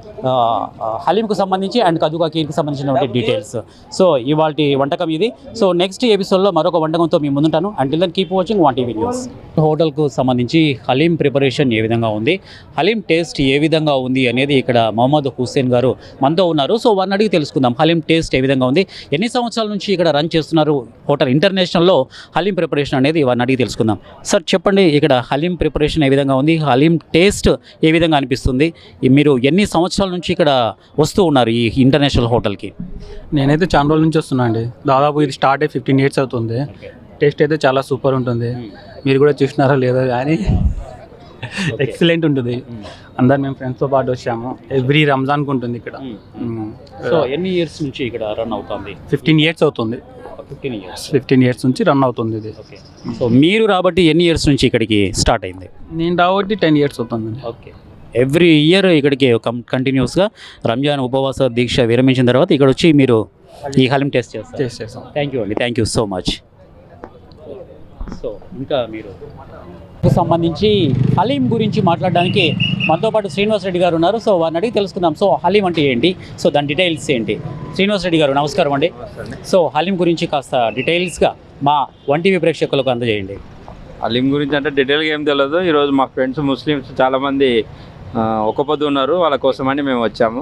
హలీంకు సంబంధించి అండ్ కద్దూకా కీర్కి సంబంధించినటువంటి డీటెయిల్స్. సో ఇవాల్టి వంటకం ఇది. సో నెక్స్ట్ ఎపిసోడ్లో మరొక వంటకంతో మీ ముందుంటాను. Until then keep watching one TV news. హోటల్కు సంబంధించి హలీం ప్రిపరేషన్ ఏ విధంగా ఉంది, హలీం టేస్ట్ ఏ విధంగా ఉంది అనేది ఇక్కడ మొహమ్మద్ హుస్సేన్ గారు మనతో ఉన్నారు. సో వారిని అడిగి తెలుసుకుందాం హలీం టేస్ట్ ఏ విధంగా ఉంది, ఎన్ని సంవత్సరాల నుంచి ఇక్కడ రన్ చేస్తున్నారు హోటల్ ఇంటర్నేషనల్లో హలీం ప్రిపరేషన్ అనేది వారిని అడిగి తెలుసుకుందాం. సార్ చెప్పండి, ఇక్కడ హలీం ప్రిపరేషన్ ఏ విధంగా ఉంది, హలీం టేస్ట్ ఏ విధంగా అనిపిస్తుంది, మీరు ఎన్ని సంవత్సరాల నుంచి ఇక్కడ వస్తూ ఉన్నారు ఈ ఇంటర్నేషనల్ హోటల్కి? నేనైతే చాలా రోజుల నుంచి వస్తున్నా అండి. దాదాపు ఇది స్టార్ట్ అయ్యి 15 years అవుతుంది. టేస్ట్ అయితే చాలా సూపర్ ఉంటుంది. మీరు కూడా చూసినారో లేదో కానీ ఎక్సలెంట్ ఉంటుంది. అందరు మేము ఫ్రెండ్స్తో పాటు వచ్చాము. ఎవ్రీ రంజాన్కి ఉంటుంది ఇక్కడ. సో ఎన్ని ఇయర్స్ నుంచి ఇక్కడ రన్ అవుతుంది? 15 years అవుతుంది. 15 years నుంచి రన్ అవుతుంది ఇది. ఓకే. సో మీరు రాబట్టి ఎన్ని ఇయర్స్ నుంచి ఇక్కడికి స్టార్ట్ అయింది? నేను రాబట్టి 10 years అవుతుంది. ఓకే. ఎవ్రీ ఇయర్ ఇక్కడికి కంటిన్యూస్గా రంజాన్ ఉపవాస దీక్ష విరమించిన తర్వాత ఇక్కడ వచ్చి మీరు ఈ హలీం టేస్ట్ చేస్తాం. థ్యాంక్ యూ అండి, thank you so much. So ఇంకా మీరు సంబంధించి హలీం గురించి మాట్లాడడానికి మనతో పాటు శ్రీనివాస్ రెడ్డి గారు ఉన్నారు. సో వారిని అడిగి తెలుసుకుందాం. సో హలీం అంటే ఏంటి, సో దాని డీటెయిల్స్ ఏంటి? శ్రీనివాస్ రెడ్డి గారు నమస్కారం అండి. సో హలీం గురించి కాస్త డీటెయిల్స్గా మా వన్ టీవీ ప్రేక్షకులకు అందజేయండి. హలీం గురించి అంటే డీటెయిల్గా ఏం తెలియదు. ఈరోజు మా ఫ్రెండ్స్ ముస్లిమ్స్ చాలామంది ఒక పొద్దు ఉన్నారు, వాళ్ళ కోసమని మేము వచ్చాము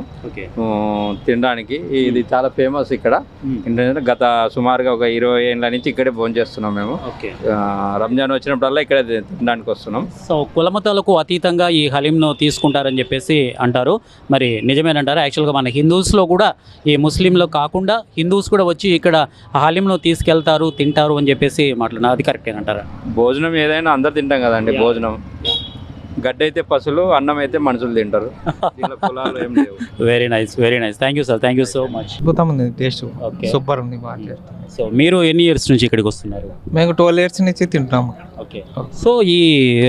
తినడానికి. ఇది చాలా ఫేమస్ ఇక్కడ. గత సుమారుగా ఒక 20 ఏళ్ళ నుంచి ఇక్కడే భోజనం చేస్తున్నాం మేము. రంజాన్ వచ్చినప్పుడల్లా ఇక్కడే తినడానికి వస్తున్నాం. సో కులమతాలకు అతీతంగా ఈ హలీంను తీసుకుంటారని చెప్పేసి అంటారు, మరి నిజమేనంటారా? యాక్చువల్గా మన హిందూస్లో కూడా ఈ ముస్లింలో కాకుండా హిందూస్ కూడా వచ్చి ఇక్కడ హలీంను తీసుకెళ్తారు, తింటారు అని చెప్పేసి మాట్లాడినారు. అది కరెక్టేనంటారా? భోజనం ఏదైనా అందరు తింటాం కదండి. భోజనం గడ్డ అయితే పశువులు, అన్నం అయితే మనుషులు తింటారు. పొలాలు ఏం లేవు. Very nice, very nice. Thank you sir, thank you so much. అద్భుతం ఉంది టేస్ట్. ఓకే, సూపర్ ఉంది. బాగా. సో మీరు ఎన్ని ఇయర్స్ నుంచి ఇక్కడికి వస్తున్నారు? మేము 12 years నుంచి తింటున్నాము. ఓకే. సో ఈ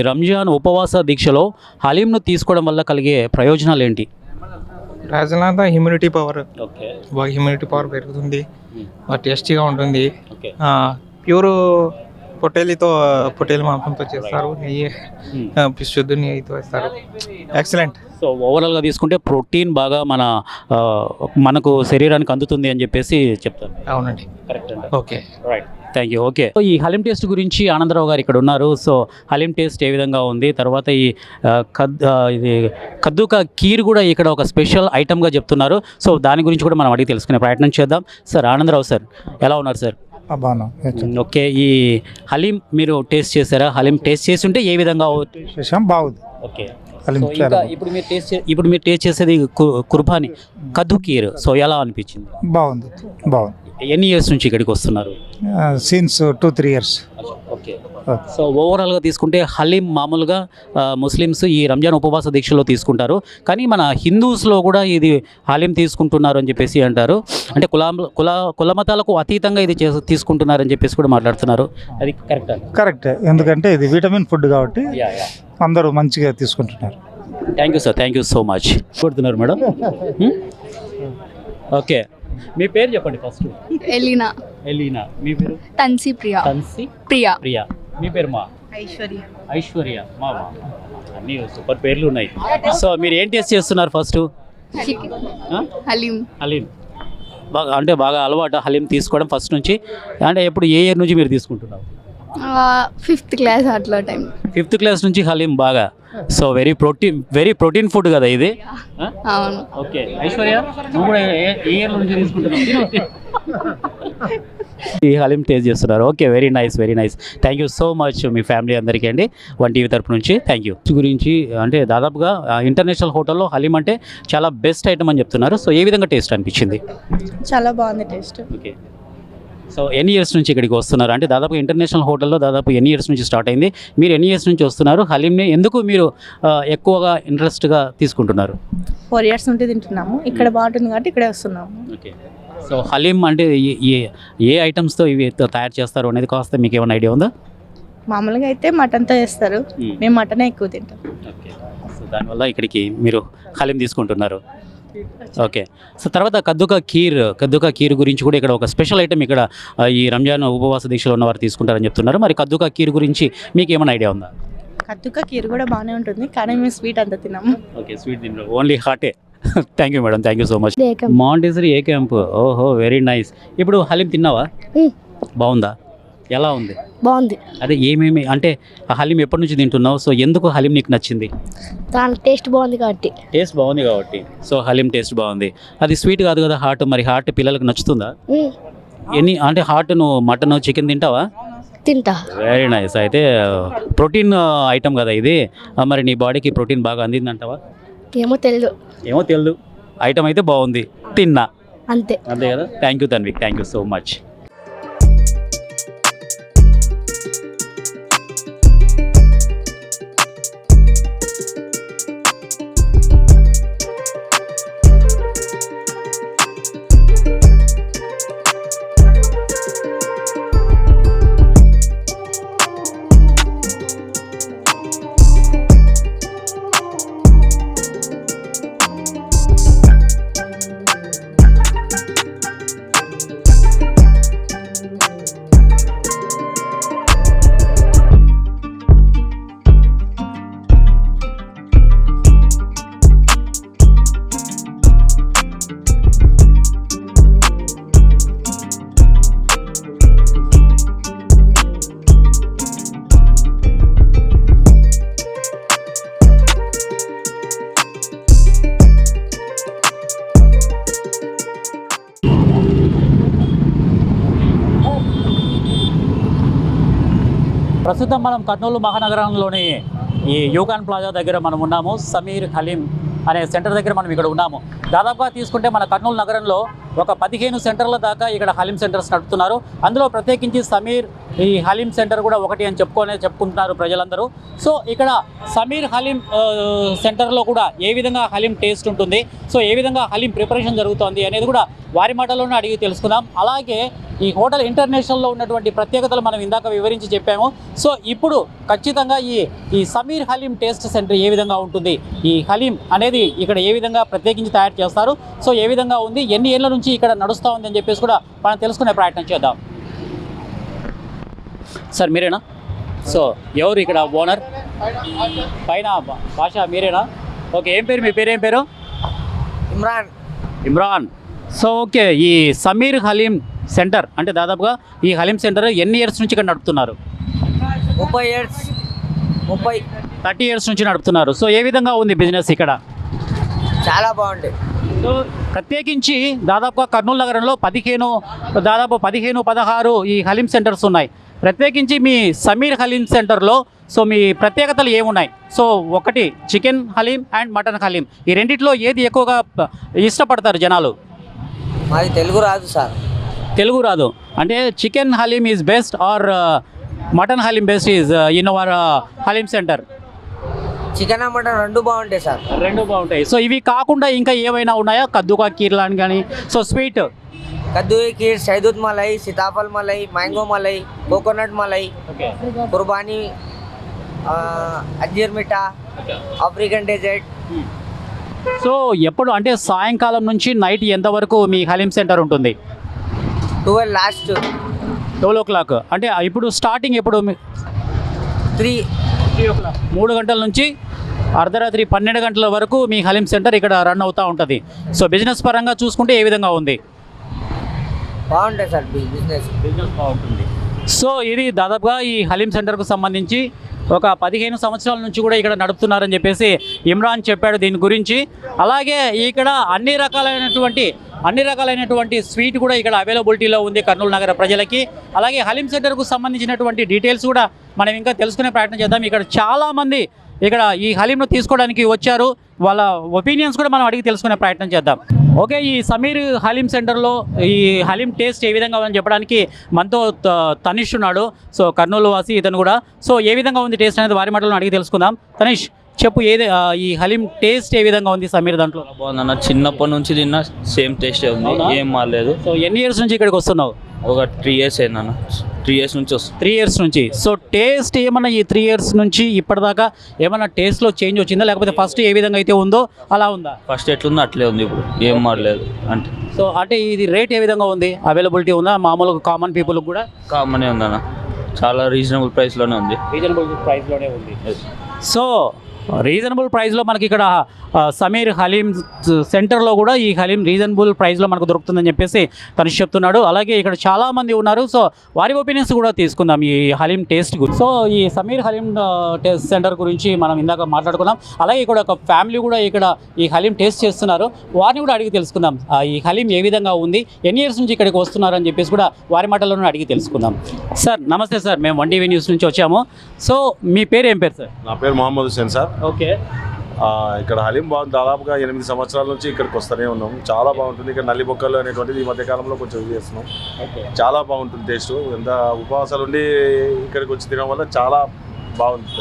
రంజాన్ ఉపవాస దీక్షలో హలీంను తీసుకోవడం వల్ల కలిగే ప్రయోజనాలు ఏంటి? ప్రయోజనాలు హ్యూమిడిటీ పవర్. ఓకే. బాగా హ్యూమిడిటీ పవర్ పెరుగుతుంది. బాగా టేస్టీగా ఉంటుంది. ఓకే. ప్యూర్ పొట్టేలు మాంసంతో చేస్తారు, నెయ్యి శుద్ధ నెయ్యితో వేస్తారు. ఎక్సలెంట్. సో ఓవరాల్గా తీసుకుంటే ప్రోటీన్ బాగా మనకు శరీరానికి అందుతుంది అని చెప్పేసి చెప్తారు. అవునండి. కరెక్ట్ అండి. Okay. Right, thank you. Okay, so ఈ హలీం టేస్ట్ గురించి ఆనందరావు గారు ఇక్కడ ఉన్నారు. సో హలీం టేస్ట్ ఏ విధంగా ఉంది, తర్వాత ఈ ఇది కద్దుకా కీర్ కూడా ఇక్కడ ఒక స్పెషల్ ఐటమ్గా చెప్తున్నారు. సో దాని గురించి కూడా మనం అడిగి తెలుసుకునే ప్రయత్నం చేద్దాం. సార్ ఆనందరావు సార్, ఎలా ఉన్నారు సార్? బాగా ఓకే, ఈ హలీం మీరు టేస్ట్ చేశారా? హలీం టేస్ట్ చేసి ఉంటే ఏ విధంగా చేసాం, బాగుంది. ఓకే, హలీం సో చాలా ఇంకా ఇప్పుడు మీరు టేస్ట్ చేసేది కుర్బానీ కద్దు కీర్. సో ఎలా అనిపించింది? బాగుంది. ఎన్ని ఇయర్స్ నుంచి ఇక్కడికి వస్తున్నారు? Since 2-3 years. ఓకే, సో ఓవరాల్గా తీసుకుంటే హలీం మామూలుగా ముస్లిమ్స్ ఈ రంజాన్ ఉపవాస దీక్షలో తీసుకుంటారు, కానీ మన హిందూస్లో కూడా ఇది హలీం తీసుకుంటున్నారు అని చెప్పేసి అంటారు. అంటే కుల మతాలకు అతీతంగా ఇది తీసుకుంటున్నారని చెప్పేసి కూడా మాట్లాడుతున్నారు. అది కరెక్ట్? కరెక్ట్, ఎందుకంటే ఇది విటమిన్ ఫుడ్ కాబట్టి అందరూ మంచిగా తీసుకుంటున్నారు. Thank you sir, thank you so much. కొడుతున్నారు మేడం. ఓకే, మీ పేరు చెప్పండి ఫస్ట్. ఎలీనా. ఎలీనా. మీ పేరు? తన్సి ప్రియా. తన్సి ప్రియా. ప్రియా. మీ పేరు? మా ఐశ్వర్య. ఐశ్వర్య. మా అన్ని సూపర్ పేర్లు ఉన్నాయి. సో మీరు ఏం టేస్ట్ చేస్తున్నారు ఫస్ట్? హలీం. హలీం బాగా అలవాటు హలీం తీసుకోవడం ఫస్ట్ నుంచి? అంటే ఎప్పుడు ఏ ఇయర్ నుంచి మీరు తీసుకుంటున్నారు? 5th class అట్లా టైం. 5th class నుంచి హలీం బాగా. సో వెరీ ప్రోటీన్ ఫుడ్ కదా ఇది. అవును. ఓకే, ఐశ్వర్య నువ్వు కూడా ఏ ఇయర్ నుంచి తీసుకుంటున్నావు? ఈ హలీం టేస్ట్ చేస్తున్నారు. Okay, very nice. Thank you so much me family అందరికీ అండి, 1TV తరపు నుంచి థ్యాంక్ యూ. గురించి అంటే దాదాపుగా ఇంటర్నేషనల్ హోటల్లో హలీం అంటే చాలా బెస్ట్ ఐటమ్ అని చెప్తున్నారు. సో ఏ విధంగా టేస్ట్ అనిపించింది? చాలా బాగుంది టేస్ట్. ఓకే, సో ఎన్ని ఇయర్స్ నుంచి ఇక్కడికి వస్తున్నారు? అంటే దాదాపు ఇంటర్నేషనల్ హోటల్లో దాదాపు ఎన్ని ఇయర్స్ నుంచి స్టార్ట్ అయింది? మీరు ఎన్ని ఇయర్స్ నుంచి వస్తున్నారు? హలీంని ఎందుకు మీరు ఎక్కువగా ఇంట్రెస్ట్గా తీసుకుంటున్నారు? 4 years నుండి తింటున్నాము. ఇక్కడ బాగుంటుంది కాబట్టి ఇక్కడే వస్తున్నాము. ఓకే, సో హలీం అంటే ఏ ఐటమ్స్తో ఇవి తయారు చేస్తారు అనేది కాస్త మీకు ఏమైనా ఐడియా ఉందా? మామూలుగా అయితే మటన్తో చేస్తారు, మేము మటనే ఎక్కువ తింటాం. ఓకే, సో దానివల్ల ఇక్కడికి మీరు హలీం తీసుకుంటున్నారు. ఓకే, సో తర్వాత కద్దుకా కీర్ గురించి కూడా ఇక్కడ ఒక స్పెషల్ ఐటమ్ ఇక్కడ ఈ రంజాన్ ఉపవాస దీక్షలో ఉన్న వారు తీసుకుంటారని చెప్తున్నారు. మరి కద్దుకా కీర్ గురించి మీకు ఏమైనా ఐడియా ఉందా? కద్దుకా కీర్ కూడా బాగానే ఉంటుంది, కానీ మేము స్వీట్ అంతా తిన్నాము. ఓకే, స్వీట్ తిన్నారు, ఓన్లీ హాటే. Thank you madam, thank you so much. Montessori ఏ క్యాంప్. ఓహో, వెరీ నైస్. ఇప్పుడు హలీం తిన్నావా? బాగుందా? ఎలా ఉంది? బాగుంది. అదే ఏమేమి అంటే హలీం ఎప్పటి నుంచి తింటున్నావు? సో ఎందుకు హలీం నీకు నచ్చింది? దాని టేస్ట్ బాగుంది కాబట్టి. టేస్ట్ బాగుంది కాబట్టి. సో హలీం టేస్ట్ బాగుంది. అది స్వీట్ కాదు కదా, హాట్. మరి హాట్ పిల్లలకు నచ్చుతుందా? అంటే హాట్ నువ్వు మటన్ చికెన్ తింటావా? తింటా. Very nice. అయితే ప్రోటీన్ ఐటమ్ కదా ఇది. మరి నీ బాడీకి ప్రోటీన్ బాగా అందిందంటావా? ఏమో తెలియదు. ఐటమ్ అయితే బాగుంది, తిన్నా అంతే కదా. Thank you Tanvi, thank you so much. ప్రస్తుతం మనం కర్నూలు మహానగరంలోని ఈ యూకాన్ ప్లాజా దగ్గర మనం ఉన్నాము. సమీర్ హలీం అనే సెంటర్ దగ్గర మనం ఇక్కడ ఉన్నాము. దాదాపుగా తీసుకుంటే మన కర్నూలు నగరంలో ఒక 15 సెంటర్ల దాకా ఇక్కడ హలీం సెంటర్స్ నడుపుతున్నారు. అందులో ప్రత్యేకించి సమీర్ ఈ హలీం సెంటర్ కూడా ఒకటి అని చెప్పుకుంటున్నారు ప్రజలందరూ. సో ఇక్కడ సమీర్ హలీం సెంటర్లో కూడా ఏ విధంగా హలీం టేస్ట్ ఉంటుంది, సో ఏ విధంగా హలీం ప్రిపరేషన్ జరుగుతుంది అనేది కూడా వారి మాటల్లోనే అడిగి తెలుసుకుందాం. అలాగే ఈ హోటల్ ఇంటర్నేషనల్లో ఉన్నటువంటి ప్రత్యేకతలు మనం ఇందాక వివరించి చెప్పాము. సో ఇప్పుడు ఖచ్చితంగా ఈ సమీర్ హలీం టేస్ట్ సెంటర్ ఏ విధంగా ఉంటుంది, ఈ హలీం అనేది ఇక్కడ ఏ విధంగా ప్రత్యేకించి తయారు చేస్తారు, సో ఏ విధంగా ఉంది, ఎన్ని ఏళ్ళ నుంచి ఇక్కడ నడుస్తూ ఉంది అని చెప్పేసి కూడా మనం తెలుసుకునే ప్రయత్నం చేద్దాం. సార్ మీరేనా? సో ఎవరు ఇక్కడ ఓనర్ పైన భాష మీరేనా? ఓకే, ఏం పేరు మీ పేరు? ఏం పేరు? ఇమ్రాన్. సో ఓకే, ఈ సమీర్ హలీం సెంటర్ అంటే దాదాపుగా ఈ హలీం సెంటర్ ఎన్ని ఇయర్స్ నుంచి ఇక్కడ నడుపుతున్నారు? 30 ఇయర్స్ నుంచి నడుపుతున్నారు. సో ఏ విధంగా ఉంది బిజినెస్ ఇక్కడ? చాలా బాగుంది. సో ప్రత్యేకించి దాదాపుగా కర్నూలు నగరంలో 15-16 ఈ హలీం సెంటర్స్ ఉన్నాయి. ప్రత్యేకించి మీ సమీర్ హలీం సెంటర్లో సో మీ ప్రత్యేకతలు ఏమున్నాయి? సో ఒకటి chicken haleem and mutton haleem, ఈ రెండిట్లో ఏది ఎక్కువగా ఇష్టపడతారు జనాలు? మాది తెలుగు రాదు సార్. తెలుగు రాదు అంటే chicken haleem is best or mutton haleem best is in our haleem centre? Chicken mutton రెండు బాగుంటాయి సార్. రెండు బాగుంటాయి. సో ఇవి కాకుండా ఇంకా ఏమైనా ఉన్నాయా? కద్దుకా కీర్ లాంటి కానీ సో స్వీట్? కద్దు కీర్, షైదూద్ malai, sitaphal malai, mango malai, coconut malai, qubani, anjeer meetha, African dessert. So ఎప్పుడు అంటే సాయంకాలం నుంచి నైట్ ఎంతవరకు మీ హలీం సెంటర్ ఉంటుంది? 12 లాస్ట్. 12 o'clock అంటే ఇప్పుడు స్టార్టింగ్ ఎప్పుడు? 3 o'clock 3 గంటల నుంచి అర్ధరాత్రి 12 గంటల వరకు మీ హలీం సెంటర్ ఇక్కడ రన్ అవుతూ ఉంటుంది. సో బిజినెస్ పరంగా చూసుకుంటే ఏ విధంగా ఉంది? బాగుంటుంది సార్ బిజినెస్ బాగుంటుంది. సో ఇది దాదాపుగా ఈ హలీం సెంటర్కు సంబంధించి ఒక 15 సంవత్సరాల నుంచి కూడా ఇక్కడ నడుపుతున్నారని చెప్పేసి ఇమ్రాన్ చెప్పాడు దీని గురించి. అలాగే ఇక్కడ అన్ని రకాలైనటువంటి స్వీట్ కూడా ఇక్కడ అవైలబిలిటీలో ఉంది కర్నూలు నగర ప్రజలకి. అలాగే హలీం సెంటర్కు సంబంధించినటువంటి డీటెయిల్స్ కూడా మనం ఇంకా తెలుసుకునే ప్రయత్నం చేద్దాం. ఇక్కడ చాలామంది ఇక్కడ ఈ హలీంను తీసుకోవడానికి వచ్చారు, వాళ్ళ ఒపీనియన్స్ కూడా మనం అడిగి తెలుసుకునే ప్రయత్నం చేద్దాం. ఓకే, ఈ సమీర్ హలీం సెంటర్లో ఈ హలీం టేస్ట్ ఏ విధంగా ఉందని చెప్పడానికి మనతో తనీష్ ఉన్నాడు. సో కర్నూలు వాసి ఇతను కూడా. సో ఏ విధంగా ఉంది టేస్ట్ అనేది వారి మాటలను అడిగి తెలుసుకుందాం. తనీష్ చెప్పు, ఈ హలీం టేస్ట్ ఏ విధంగా ఉంది సమీర్ దాంట్లో? బాగుందన్న, చిన్నప్పటి నుంచి తిన్న సేమ్ టేస్ట్ ఉంది, ఏం మారలేదు. సో ఎన్ని ఇయర్స్ నుంచి ఇక్కడికి వస్తున్నావు? ఒక 3 years అయిందన్న. 3 years నుంచి వస్తుంది. 3 years నుంచి. సో టేస్ట్ ఏమన్నా ఈ 3 years నుంచి ఇప్పటిదాకా ఏమన్నా టేస్ట్లో చేంజ్ వచ్చిందా, లేకపోతే ఫస్ట్ ఏ విధంగా అయితే ఉందో అలా ఉందా? ఫస్ట్ ఎట్లుందో అట్లే ఉంది, ఇప్పుడు ఏం మారలేదు. అంటే సో అంటే ఇది రేట్ ఏ విధంగా ఉంది? అవైలబిలిటీ ఉందా మామూలుగా కామన్ పీపుల్కి కూడా? కామనే ఉందన్న, చాలా రీజనబుల్ ప్రైస్లోనే ఉంది. రీజనబుల్ ప్రైస్లోనే ఉంది. సో రీజనబుల్ ప్రైస్లో మనకి ఇక్కడ సమీర్ హలీం సెంటర్లో కూడా ఈ హలీం రీజనబుల్ ప్రైస్లో మనకు దొరుకుతుందని చెప్పేసి తను చెప్తున్నాడు. అలాగే ఇక్కడ చాలామంది ఉన్నారు, సో వారి ఒపీనియన్స్ కూడా తీసుకుందాం ఈ హలీం టేస్ట్ గురించి. సో ఈ సమీర్ హలీం టేస్ట్ సెంటర్ గురించి మనం ఇందాక మాట్లాడుకున్నాం. అలాగే ఇక్కడ ఒక ఫ్యామిలీ కూడా ఇక్కడ ఈ హలీం టేస్ట్ చేస్తున్నారు, వారిని కూడా అడిగి తెలుసుకుందాం ఈ హలీం ఏ విధంగా ఉంది, ఎన్ని ఇయర్స్ నుంచి ఇక్కడికి వస్తున్నారు అని చెప్పేసి కూడా వారి మాటల్లోనే అడిగి తెలుసుకుందాం. సార్ నమస్తే సార్, మేము 1TV న్యూస్ నుంచి వచ్చాము. సో మీ పేరు ఏం పేరు సార్? నా పేరు మొహమ్మద్ హుసేన్ సార్. ఓకే, ఇక్కడ హలీం బాగుంది. దాదాపుగా 8 సంవత్సరాల నుంచి ఇక్కడికి వస్తూనే ఉన్నాం. చాలా బాగుంటుంది. ఇక్కడ నల్లి బొక్కలు అనేటువంటిది ఈ మధ్యకాలంలో కొంచెం ఇది చేస్తున్నాం. చాలా బాగుంటుంది టేస్ట్. ఎంత ఉపవాసాలు ఉండి ఇక్కడికి వచ్చి తినడం వల్ల చాలా బాగుంటుంది.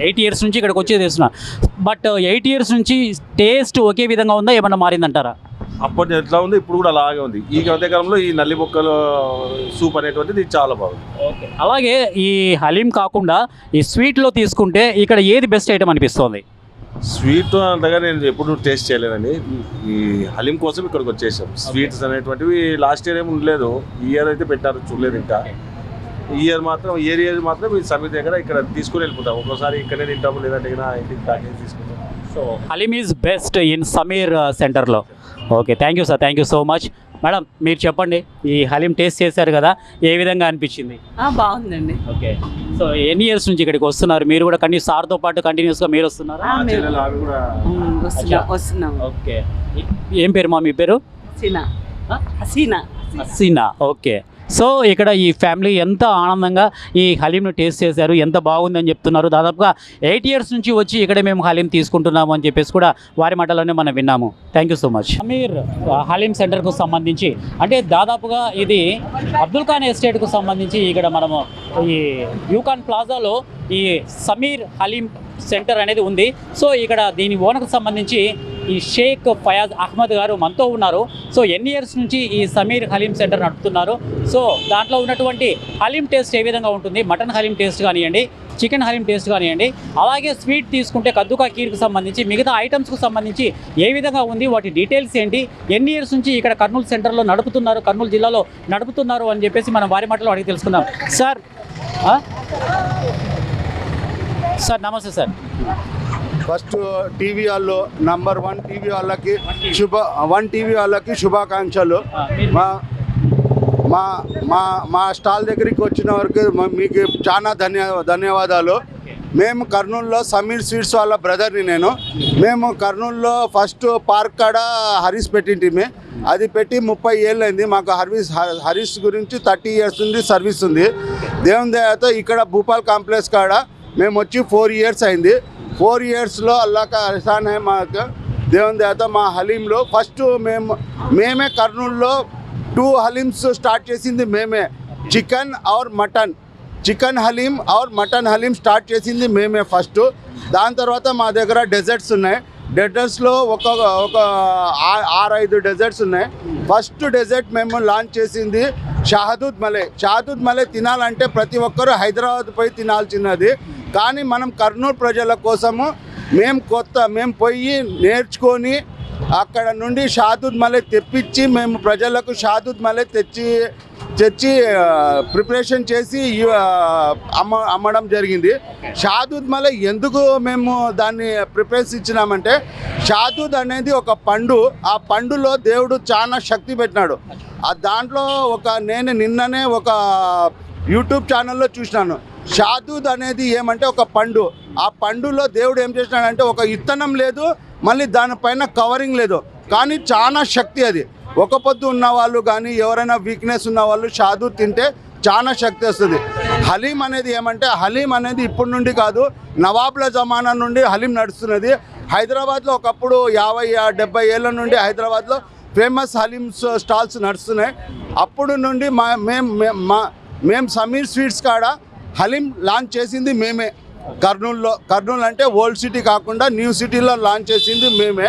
8 years నుంచి ఇక్కడికి వచ్చి చేస్తున్నా. బట్ 8 years నుంచి టేస్ట్ ఒకే విధంగా ఉందా, ఏమన్నా మారిందంటారా? అప్పటి ఎట్లా ఉంది ఇప్పుడు కూడా అలాగే ఉంది. ఈ మధ్యకాలంలో ఈ నల్లి బొక్కలు సూప్ అనేటువంటిది చాలా బాగుంది. అలాగే ఈ హలీం కాకుండా ఈ స్వీట్లో తీసుకుంటే ఇక్కడ ఏది బెస్ట్ ఐటమ్ అనిపిస్తుంది? స్వీట్ అంతగా నేను ఎప్పుడు టేస్ట్ చేయలేదండి. ఈ హలీం కోసం ఇక్కడికి వచ్చేసాం. స్వీట్స్ అనేటువంటివి లాస్ట్ ఇయర్ ఏమి ఉండలేదు, ఈ ఇయర్ అయితే పెట్టారు, చూడలేదు ఇంకా. ఈ ఇయర్ మాత్రం ఈ సమీర్ దగ్గర ఇక్కడ తీసుకుని వెళ్ళిపోతాం. ఒక్కోసారి ఇక్కడే తింటాము, లేదంటే ఇంటికి ప్యాకేజ్ తీసుకుంటాం. So haleem is best in Sameer సెంటర్లో. Okay, thank you sir, thank you so much. Madam మీరు చెప్పండి, ఈ హలీం టేస్ట్ చేశారు కదా, ఏ విధంగా అనిపించింది? బాగుందండి. ఓకే, సో ఎన్ని ఇయర్స్ నుంచి ఇక్కడికి వస్తున్నారు? మీరు కూడా సార్తో పాటు కంటిన్యూస్గా మీరు వస్తున్నారా? వస్తున్నాం. ఓకే, ఏం పేరు మా మీ పేరు? హసీనా. ఓకే, సో ఇక్కడ ఈ ఫ్యామిలీ ఎంత ఆనందంగా ఈ హలీంను టేస్ట్ చేశారు, ఎంత బాగుందని చెప్తున్నారు. దాదాపుగా 8 years నుంచి వచ్చి ఇక్కడ మేము హలీం తీసుకుంటున్నాము అని చెప్పేసి కూడా వారి మాటలోనే మనం విన్నాము. Thank you so much. Sameer haleem సెంటర్కు సంబంధించి అంటే దాదాపుగా ఇది అబ్దుల్ ఖాన్ ఎస్టేట్కు సంబంధించి ఇక్కడ మనము ఈ యూకాన్ ప్లాజాలో ఈ సమీర్ హలీం సెంటర్ అనేది ఉంది. సో ఇక్కడ దీని ఓనర్కు సంబంధించి ఈ షేక్ ఫయాజ్ అహ్మద్ గారు మనతో ఉన్నారు. సో ఎన్ని ఇయర్స్ నుంచి ఈ సమీర్ హలీం సెంటర్ నడుపుతున్నారు, సో దాంట్లో ఉన్నటువంటి హలీం టేస్ట్ ఏ విధంగా ఉంటుంది, మటన్ హలీం టేస్ట్ కానివ్వండి, చికెన్ హలీం టేస్ట్ కానివ్వండి, అలాగే స్వీట్ తీసుకుంటే కద్దుకా కీర్కి సంబంధించి మిగతా ఐటమ్స్కు సంబంధించి ఏ విధంగా ఉంది, వాటి డీటెయిల్స్ ఏంటి, ఎన్ని ఇయర్స్ నుంచి ఇక్కడ కర్నూలు సెంటర్లో నడుపుతున్నారు, కర్నూలు జిల్లాలో నడుపుతున్నారు అని చెప్పేసి మనం వారి మాటలో అడిగి తెలుసుకుందాం. సార్ సార్ నమస్తే సార్. ఫస్ట్ టీవీ వాళ్ళు నంబర్ 1 టీవీ వాళ్ళకి శుభాకాంక్షలు. మా స్టాల్ దగ్గరికి వచ్చిన వరకు మీకు చాలా ధన్యవాదాలు. మేము కర్నూలులో సమీర్ స్వీట్స్ వాళ్ళ బ్రదర్ని నేను. మేము కర్నూలులో ఫస్ట్ పార్క్ కాడ హరీస్ పెట్టింటిమి. అది పెట్టి 30 ఏళ్ళైంది. మాకు హరీస్ గురించి 30 ఇయర్స్ ఉంది సర్వీస్ ఉంది. దేవుని దయతో ఇక్కడ భూపాల్ కాంప్లెక్స్ కాడ మేము వచ్చి 4 ఇయర్స్ అయింది. 4 ఇయర్స్లో అల్లాక అహసాన్ హై మాకు. దేవుని దయతో మా హలీంలో ఫస్ట్ మేమే కర్నూలులో 2 హలీమ్స్ స్టార్ట్ చేసింది మేమే. చికెన్ హలీం और మటన్ హలీం స్టార్ట్ చేసింది మేమే ఫస్ట్. దాని తర్వాత మా దగ్గర డెజర్ట్స్ ఉన్నాయి. డెజర్ట్స్లో ఒక 6-5 డెజర్ట్స్ ఉన్నాయి. ఫస్ట్ డెజర్ట్ మేము లాంచ్ చేసింది షాహదూద్ మలై తినాలంటే ప్రతి ఒక్కరూ హైదరాబాద్ పోయి తినాల్సినది. కానీ మనం కర్నూలు ప్రజల కోసము మేము పోయి నేర్చుకొని అక్కడ నుండి షాహదూద్ మలై తెప్పించి మేము ప్రజలకు షాహదూద్ మలై తెచ్చి ప్రిపరేషన్ చేసి అమ్మడం జరిగింది. షాహదూద్ మలై ఎందుకు మేము దాన్ని ప్రిపరేషన్ ఇచ్చినామంటే, షాహదూద్ అనేది ఒక పండు. ఆ పండులో దేవుడు చాలా శక్తి పెట్టినాడు. దాంట్లో నేను నిన్ననే ఒక యూట్యూబ్ ఛానల్లో చూసినాను. షాహదూద్ అనేది ఏమంటే ఒక పండు. ఆ పండులో దేవుడు ఏం చేసినాడంటే ఒక ఇత్తనం లేదు, మళ్ళీ దానిపైన కవరింగ్ లేదు, కానీ చాలా శక్తి. అది ఒక పొద్దు ఉన్న వాళ్ళు కానీ ఎవరైనా వీక్నెస్ ఉన్న వాళ్ళు షాహదూద్ తింటే చాలా శక్తి వస్తుంది. హలీం అనేది ఏమంటే, హలీం అనేది ఇప్పటి నుండి కాదు, నవాబ్ల జమానా నుండి హలీం నడుస్తున్నది. హైదరాబాద్లో ఒకప్పుడు 50-70 ఏళ్ళ నుండి హైదరాబాద్లో ఫేమస్ హలీం స్టాల్స్ నడుస్తున్నాయి. అప్పుడు నుండి మేము సమీర్ స్వీట్స్ కాడ హలీం లాంచ్ చేసింది మేమే. కర్నూలు అంటే ఓల్డ్ సిటీ కాకుండా న్యూ సిటీలో లాంచ్ చేసింది మేమే.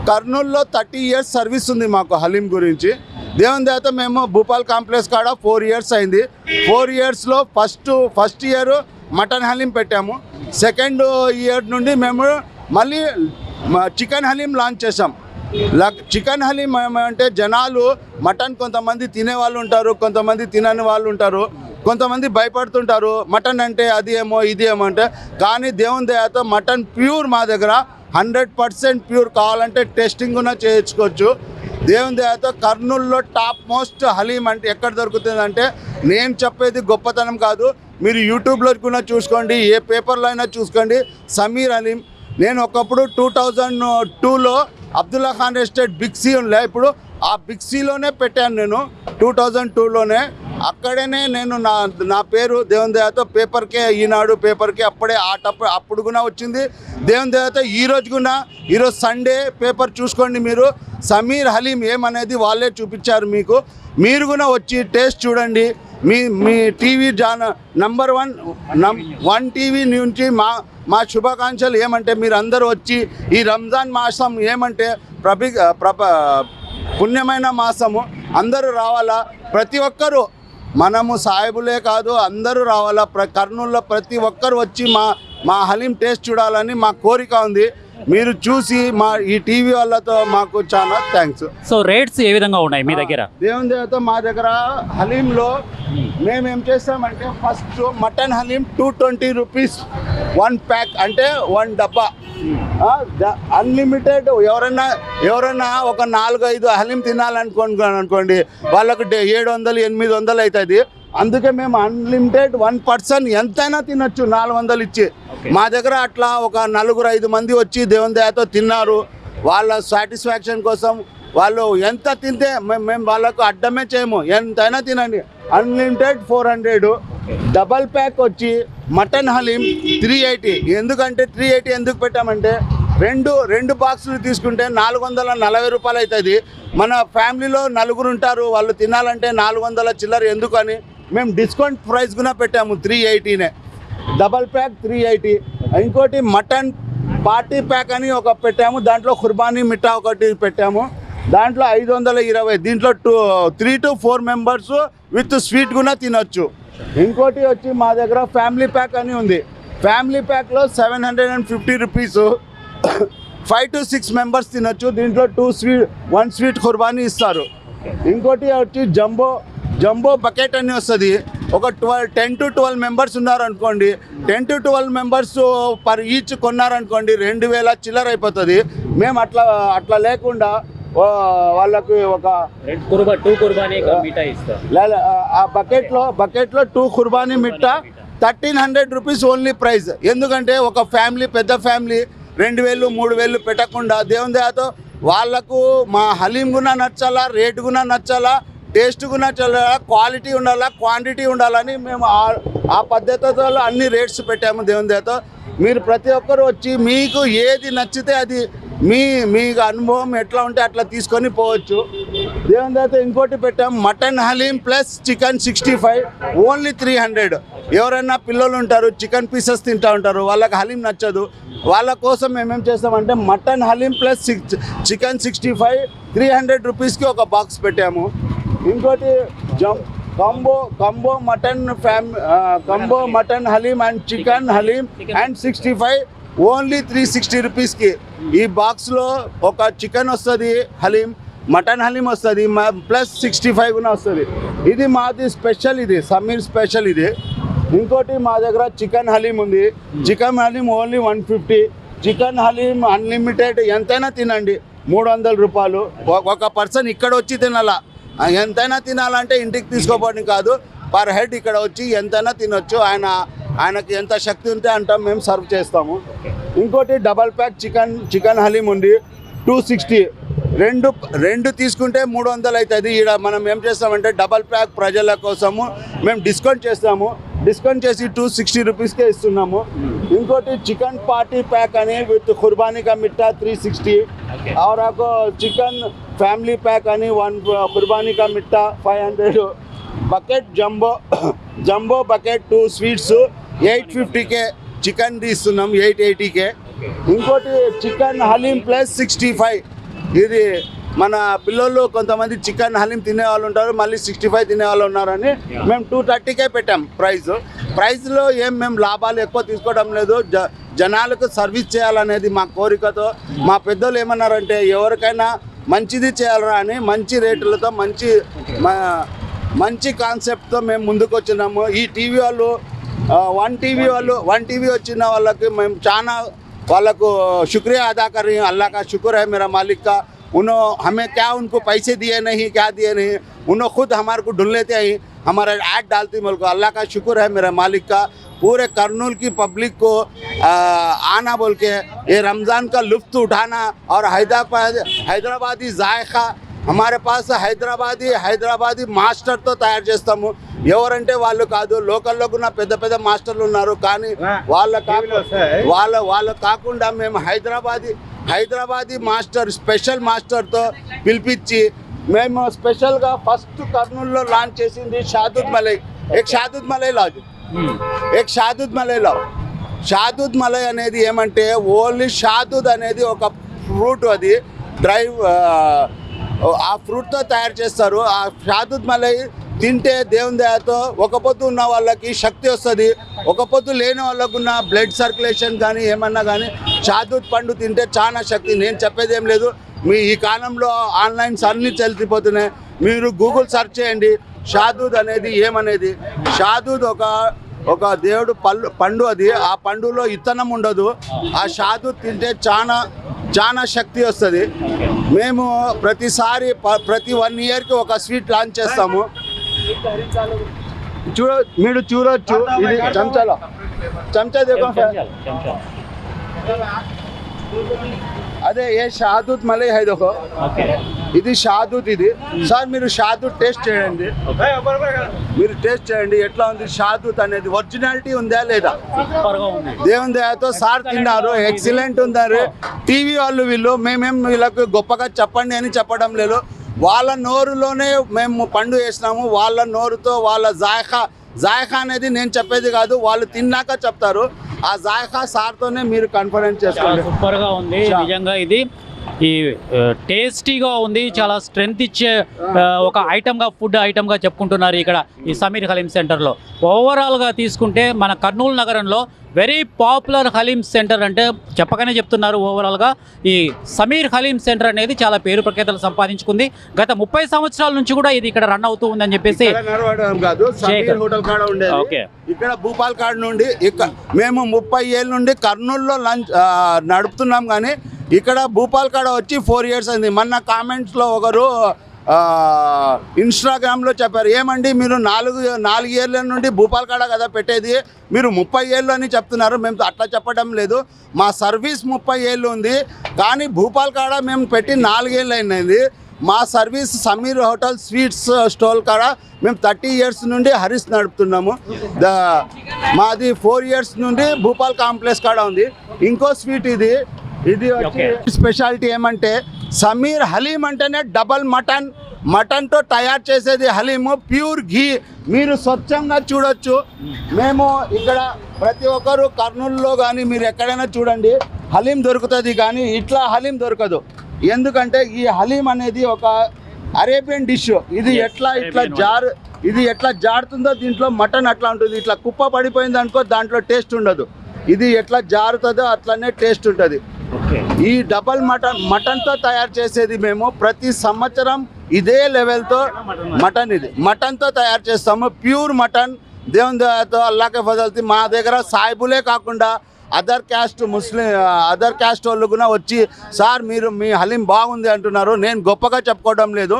కర్నూలులో 30 ఇయర్స్ సర్వీస్ ఉంది మాకు హలీం గురించి. దేవుని దయతో మేము భూపాల్ కాంప్లెక్స్ కాడ 4 ఇయర్స్ అయింది. 4 ఇయర్స్లో ఫస్ట్ ఇయర్ మటన్ హలీం పెట్టాము. సెకండ్ ఇయర్ నుండి మేము మళ్ళీ చికెన్ హలీం లాంచ్ చేసాం. చికెన్ హలీం ఏమంటే జనాలు మటన్ కొంతమంది తినే వాళ్ళు ఉంటారు, కొంతమంది తినని వాళ్ళు ఉంటారు, కొంతమంది భయపడుతుంటారు మటన్ అంటే అది ఏమో ఇది ఏమో అంటే. కానీ దేవుని దయతో మటన్ ప్యూర్ మా దగ్గర 100% ప్యూర్. కావాలంటే టెస్టింగ్ కూడా చేయించుకోవచ్చు. దేవుని దయతో కర్నూలులో టాప్ మోస్ట్ హలీం అంటే ఎక్కడ దొరుకుతుందంటే, నేను చెప్పేది గొప్పతనం కాదు, మీరు యూట్యూబ్లో కూడా చూసుకోండి, ఏ పేపర్లో అయినా చూసుకోండి. సమీర్ హలీం. నేను ఒకప్పుడు 2002లో Abdullah Khan estate Big C ఉండే, ఇప్పుడు ఆ బిగ్ సిలోనే పెట్టాను నేను 2002లోనే. అక్కడనే నేను నా పేరు దేవుని దయతో పేపర్కే, ఈనాడు పేపర్కే అప్పుడు కూడా వచ్చింది. దేవుని దయతో ఈరోజు సండే పేపర్ చూసుకోండి మీరు. సమీర్ హలీం ఏమనేది వాళ్ళే చూపించారు మీకు. మీరు కూడా వచ్చి టేస్ట్ చూడండి. మీ టీవీ నంబర్ 1 టీవీ నుంచి మా శుభాకాంక్షలు ఏమంటే, మీరు అందరూ వచ్చి ఈ రంజాన్ మాసం ఏమంటే పుణ్యమైన మాసము, అందరూ రావాలా. ప్రతి ఒక్కరూ, మనము సాయిబులే కాదు, అందరూ రావాలా. కర్నూలులో ప్రతి ఒక్కరు వచ్చి మా హలీం టేస్ట్ చూడాలని మా కోరిక ఉంది. మీరు చూసి ఈ టీవీ వాళ్ళతో మాకు చాలా థ్యాంక్స్. సో రేట్స్ ఏ విధంగా ఉన్నాయి మీ దగ్గర? దేవుని దయతో మా దగ్గర హలీంలో మేమేం చేస్తామంటే, first mutton haleem 220 rupees 1 pack, అంటే 1 డబ్బా. అన్లిమిటెడ్. ఎవరైనా ఒక 4-5 హలీం తినాలనుకోండి వాళ్ళకు 700-800 అవుతుంది. అందుకే మేము అన్లిమిటెడ్ 1 పర్సన్ ఎంతైనా తినొచ్చు 400 ఇచ్చి. మా దగ్గర అట్లా ఒక 4-5 మంది వచ్చి దేవుని దయతో తిన్నారు. వాళ్ళ సాటిస్ఫాక్షన్ కోసం వాళ్ళు ఎంత తింటే మేము వాళ్ళకు అడ్డమే చేయము, ఎంతైనా తినండి. అన్లిమిటెడ్ 400. డబల్ ప్యాక్ వచ్చి మటన్ హలీం 380. ఎందుకంటే 380 ఎందుకు పెట్టామంటే, రెండు బాక్సులు తీసుకుంటే 440 రూపాయలు అవుతుంది. మన ఫ్యామిలీలో 4 ఉంటారు, వాళ్ళు తినాలంటే 400 చిల్లర ఎందుకని మేము డిస్కౌంట్ ప్రైస్ కూడా పెట్టాము. 380నే డబల్ ప్యాక్ 380. ఇంకోటి మటన్ పార్టీ ప్యాక్ అని ఒక పెట్టాము, దాంట్లో ఖుర్బానీ మిఠా ఒకటి పెట్టాము, దాంట్లో 520. దీంట్లో 3 to 4 మెంబర్స్ విత్ స్వీట్ కూడా తినొచ్చు. ఇంకోటి వచ్చి మా దగ్గర ఫ్యామిలీ ప్యాక్ అని ఉంది. ఫ్యామిలీ ప్యాక్లో 750 రూపీస్ 5 to 6 మెంబర్స్ తినొచ్చు. దీంట్లో 1 స్వీట్ ఖుర్బానీ ఇస్తారు. ఇంకోటి వచ్చి జంబో బకెట్ అని వస్తుంది. ఒక 10 to 12 మెంబర్స్ ఉన్నారనుకోండి, 10 to 12 మెంబర్స్ పర్ ఈచ్ కొన్నారనుకోండి 2000 చిల్లర అయిపోతుంది. మేము అట్లా లేకుండా వాళ్ళకి ఒక 2 కుర్బానీ మీఠా ఇస్తారు. ఆ బకెట్లో 2 ఖుర్బానీ మిఠా 1300 రూపీస్ ఓన్లీ ప్రైస్. ఎందుకంటే ఒక ఫ్యామిలీ, పెద్ద ఫ్యామిలీ 2000 3000 పెట్టకుండా దేవుని దయతో వాళ్ళకు మా హలీం కూడా నచ్చాలా, రేటు కూడా నచ్చాలా, టేస్ట్ కూడా నచ్చాలా, క్వాలిటీ ఉండాలా, క్వాంటిటీ ఉండాలని మేము ఆ పద్ధతితో అన్ని రేట్స్ పెట్టాము దేవుని దయతో. మీరు ప్రతి ఒక్కరు వచ్చి మీకు ఏది నచ్చితే అది మీకు అనుభవం ఎట్లా ఉంటే అట్లా తీసుకొని పోవచ్చు. దేవుని దయతో ఇంకోటి పెట్టాము, mutton haleem plus chicken 65 only 300. ఎవరైనా పిల్లలు ఉంటారు చికెన్ పీసెస్ తింటూ ఉంటారు, వాళ్ళకి హలీం నచ్చదు, వాళ్ళ కోసం మేమేం చేస్తామంటే మటన్ హలీం ప్లస్ చికెన్ 65 300 రూపీస్కి ఒక బాక్స్ పెట్టాము. ఇంకోటి combo mutton haleem and chicken haleem and 65 only 360 రూపీస్కి. ఈ బాక్స్లో ఒక చికెన్ వస్తుంది, హలీం, మటన్ హలీం వస్తుంది, ప్లస్ 65 కూడా వస్తుంది. ఇది మాది స్పెషల్, ఇది సమీర్ స్పెషల్ ఇది. ఇంకోటి మా దగ్గర చికెన్ హలీం ఉంది. Chicken haleem only 150. Chicken haleem unlimited, ఎంతైనా తినండి, 300 రూపాయలు. ఒక పర్సన్ ఇక్కడ వచ్చి తినాలా, ఎంతైనా తినాలంటే ఇంటికి తీసుకోపోవడం కాదు, పర్ హెడ్ ఇక్కడ వచ్చి ఎంతైనా తినొచ్చు. ఆయనకి ఎంత శక్తి ఉంటే అంటాం మేము సర్వ్ చేస్తాము. ఇంకోటి డబల్ ప్యాక్ చికెన్ హలీం ఉంది 260. రెండు తీసుకుంటే 300 అవుతుంది. ఇక్కడ మనం ఏం చేస్తామంటే డబల్ ప్యాక్ ప్రజల కోసము మేము డిస్కౌంట్ చేస్తాము. డిస్కౌంట్ చేసి 260 రూపీస్కే ఇస్తున్నాము. ఇంకోటి చికెన్ పార్టీ ప్యాక్ అని విత్ ఖుర్బానీ కా మిఠా 360 और आपको चिकन फैमिली पैक అని 1 ఖుర్బానీ కా meetha 500. Bucket jumbo bucket 2 sweets 850కే చికెన్ ఇస్తున్నాం 880కే. ఇంకోటి చికెన్ హలీం ప్లస్ 65. ఇది మన పిల్లలు కొంతమంది చికెన్ హలీం తినేవాళ్ళు ఉంటారు, మళ్ళీ 65 తినేవాళ్ళు ఉన్నారని మేము 230కే పెట్టాం ప్రైస్లో. మేము లాభాలు ఎక్కువ తీసుకోవడం లేదు, జనాలకు సర్వీస్ చేయాలనేది మా కోరికతో. మా పెద్దలు ఏమన్నారంటే ఎవరికైనా మంచిది చేయాలరా అని మంచి రేట్లతో మంచి కాన్సెప్ట్తో మేము ముందుకు వచ్చినాము. ఈ టీవీ వాళ్ళు 1 టీవీ వచ్చిన వాళ్ళకి మేము చాలా వాళ్ళకు शुक्रिया अदा कर रही हूँ. अल्लाह का शुक्र है मेरा मालिक का. हमें क्या उनको पैसे दिए नहीं, क्या दिए नहीं, उन्होंने खुद हमारे को ढूंढ लेते हैं, हमारा ऐड डालती मुल्क को. अल्लाह का शुक्र है मेरा मालिक का. पूरे करनूल की पब्लिक को आना बोल के ये रमज़ान का लुत्फ़ उठाना और हैदराबादी जायका हमारे पास హైదరాబాదీ మాస్టర్తో తయారు చేస్తాము. ఎవరంటే వాళ్ళు కాదు, లోకల్లో కూడా పెద్ద పెద్ద మాస్టర్లు ఉన్నారు, కానీ వాళ్ళ కాకుండా మేము హైదరాబాదీ మాస్టర్ స్పెషల్ మాస్టర్తో పిలిపించి మేము స్పెషల్గా ఫస్ట్ కర్నూలులో లాంచ్ చేసింది షాదుద్ మలై లావ్. షాదుద్ మలై అనేది ఏమంటే ఓన్లీ షాదుద్ అనేది ఒక ఫ్రూట్, అది ఆ ఫ్రూట్తో తయారు చేస్తారు. ఆ షాదుద్ మలై తింటే దేవుని దయతో ఒక పొద్దు ఉన్న వాళ్ళకి శక్తి వస్తుంది, ఒక పొద్దు లేని వాళ్ళకు ఉన్న బ్లడ్ సర్క్యులేషన్ కానీ ఏమన్నా కానీ షాదుద్ పండు తింటే చాలా శక్తి. నేను చెప్పేది ఏం లేదు, ఈ కాలంలో ఆన్లైన్స్ అన్నీ తెలిసిపోతున్నాయి. మీరు గూగుల్ సెర్చ్ చేయండి షాదుద్ అనేది ఏమనేది. షాదుద్ ఒక దేవుడు పండు, అది ఆ పండులో ఇత్తనం ఉండదు. ఆ షాదుద్ తింటే చాలా శక్తి వస్తుంది. మేము ప్రతిసారి ప్రతి 1 ఇయర్కి ఒక స్వీట్ లాంచ్ చేస్తాము. మీరు చూడొచ్చు, ఇది చెంచా देखो అదే ఏ షాదుద్ మలై హై देखो, ఇది షాదుద్. ఇది సార్ మీరు షాదుద్ టేస్ట్ చేయండి, ఎట్లా ఉంది షాదుద్ అనేది, ఒరిజినాలిటీ ఉందా లేదా. దేవుని దయతో సార్ తిన్నారు, ఎక్సలెంట్ ఉన్నారు. టీవీ వాళ్ళు మేమేం వీళ్ళకి గొప్పగా చెప్పండి అని చెప్పడం లేదు, వాళ్ళ నోరులోనే మేము పండు వేసినాము. వాళ్ళ నోరుతో వాళ్ళ జాయకా అనేది నేను చెప్పేది కాదు, వాళ్ళు తిన్నాక చెప్తారు. ఆ జాయకా సార్తోనే మీరు కాన్ఫిడెన్స్ చేసుకోండి. సూపర్గా ఉంది నిజంగా. ఇది ఈ టేస్టీగా ఉంది, చాలా స్ట్రెంగ్త్ ఇచ్చే ఒక ఐటమ్గా, ఫుడ్ ఐటమ్గా చెప్పుకుంటున్నారు ఇక్కడ ఈ సమీర్ హలీం సెంటర్లో. ఓవరాల్గా తీసుకుంటే మన కర్నూలు నగరంలో వెరీ పాపులర్ హలీం సెంటర్ అంటే చెప్పగానే చెప్తున్నారు. ఓవరాల్గా ఈ సమీర్ హలీం సెంటర్ అనేది చాలా పేరు ప్రఖ్యాతలు సంపాదించుకుంది. గత 30 సంవత్సరాల నుంచి కూడా ఇది ఇక్కడ రన్ అవుతూ ఉందని చెప్పేసి కాదు, సమీర్ హోటల్ కాడ ఉండేది. ఓకే, ఇక్కడ భూపాల్ కాడ నుండి మేము 30 ఏళ్ళ నుండి కర్నూలులో నడుపుతున్నాం, కానీ ఇక్కడ భూపాల్ కాడ వచ్చి 4 years అయింది. మొన్న కామెంట్స్లో ఒకరు ఇన్స్టాగ్రామ్లో చెప్పారు, ఏమండి మీరు 4 ఏళ్ళ నుండి భూపాల్ కాడ కదా పెట్టేది, మీరు 30 ఏళ్ళు అని చెప్తున్నారు. మేము అట్లా చెప్పడం లేదు, మా సర్వీస్ 30 ఏళ్ళు ఉంది, కానీ భూపాల్ కాడ మేము పెట్టి 4 ఏళ్ళు అయినది. మా service Sameer hotel sweets stall కాడ మేము 30 years నుండి హరీస్ నడుపుతున్నాము. మాది 4 years నుండి భూపాల్ కాంప్లెక్స్ కాడ ఉంది. ఇంకో స్వీట్ ఇది స్పెషాలిటీ ఏమంటే సమీర్ హలీం అంటేనే డబల్ మటన్తో తయారు చేసేది హలీము, ప్యూర్ ఘీ. మీరు స్వచ్ఛంగా చూడొచ్చు. మేము ఇక్కడ ప్రతి ఒక్కరు కర్నూలులో కానీ మీరు ఎక్కడైనా చూడండి హలీం దొరుకుతుంది, కానీ ఇట్లా హలీం దొరకదు. ఎందుకంటే ఈ హలీం అనేది ఒక అరేబియన్ డిష్. ఇది ఎట్లా జారుతుందో దీంట్లో మటన్ అట్లా ఉంటుంది. ఇట్లా కుప్ప పడిపోయింది అనుకో, దాంట్లో టేస్ట్ ఉండదు. ఇది ఎట్లా జారుతుందో అట్లనే టేస్ట్ ఉంటుంది. ఈ డబల్ మటన్తో తయారు చేసేది మేము ప్రతి సంవత్సరం ఇదే లెవెల్తో మటన్తో తయారు చేస్తాము. ప్యూర్ మటన్ దేవుని దయతో అల్లాకే ఫజల్తి. మా దగ్గర సాయిబులే కాకుండా అదర్ క్యాస్ట్ వాళ్ళు కూడా వచ్చి సార్ మీరు మీ హలీం బాగుంది అంటున్నారు. నేను గొప్పగా చెప్పుకోవడం లేదు,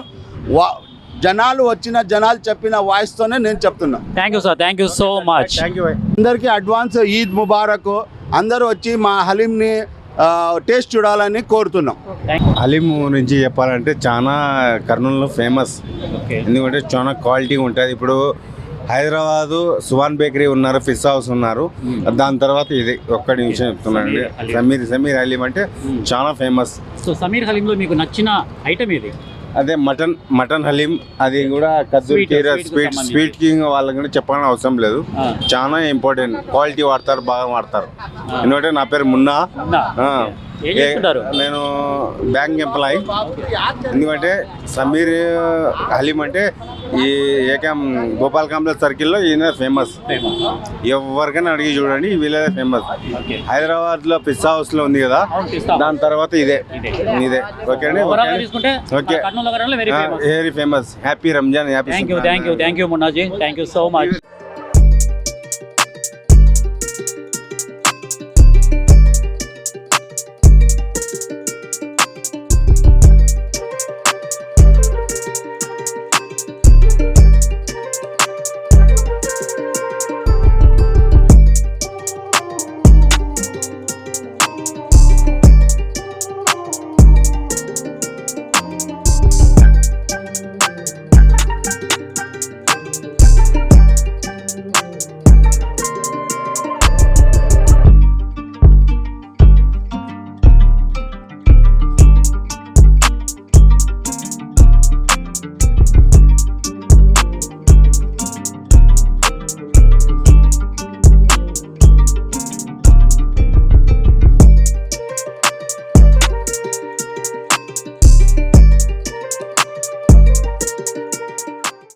జనాలు చెప్పిన వాయిస్తోనే నేను చెప్తున్నా. Thank you sir, thank you so much. అందరికీ అడ్వాన్స్ ఈద్ ముబారక్. అందరూ వచ్చి మా హలీంని టేస్ట్ చూడాలని కోరుతున్నాం. హలీం నుంచి చెప్పాలంటే చాలా కర్నూలులో ఫేమస్, ఎందుకంటే చాలా క్వాలిటీ ఉంటుంది. ఇప్పుడు హైదరాబాదు సువాన్ బేకరీ ఉన్నారు, ఫిష్ హౌస్ ఉన్నారు, దాని తర్వాత ఇది ఒక్కడి నిమిషం చెప్తున్నానండి. సమీర్ హలీం అంటే చాలా ఫేమస్. సో సమీర్ హలీంలో మీకు నచ్చిన ఐటమ్ ఇది? అదే మటన్ హలీం. అది కూడా కద్దూరి కీర స్వీట్ కింగ్ వాళ్ళకి కూడా చెప్పాలని అవసరం లేదు, చాలా ఇంపార్టెంట్. క్వాలిటీ వాడతారు, బాగా వాడతారు. ఎందుకంటే నా పేరు మున్నా, నేను బ్యాంక్ ఎంప్లాయీ. ఎందుకంటే సమీర్ హలీం అంటే ఈ భోపాల్ కాంప్లెక్స్ సర్కిల్లో ఈయన ఫేమస్. ఎవరికైనా అడిగి చూడండి, వీళ్ళదే ఫేమస్. హైదరాబాద్లో ఫిష్ హౌస్లో ఉంది కదా, దాని తర్వాత ఇదే. ఓకే అండి, okay, very famous. Happy Ramzan. Thank you Munnaji, thank you so much.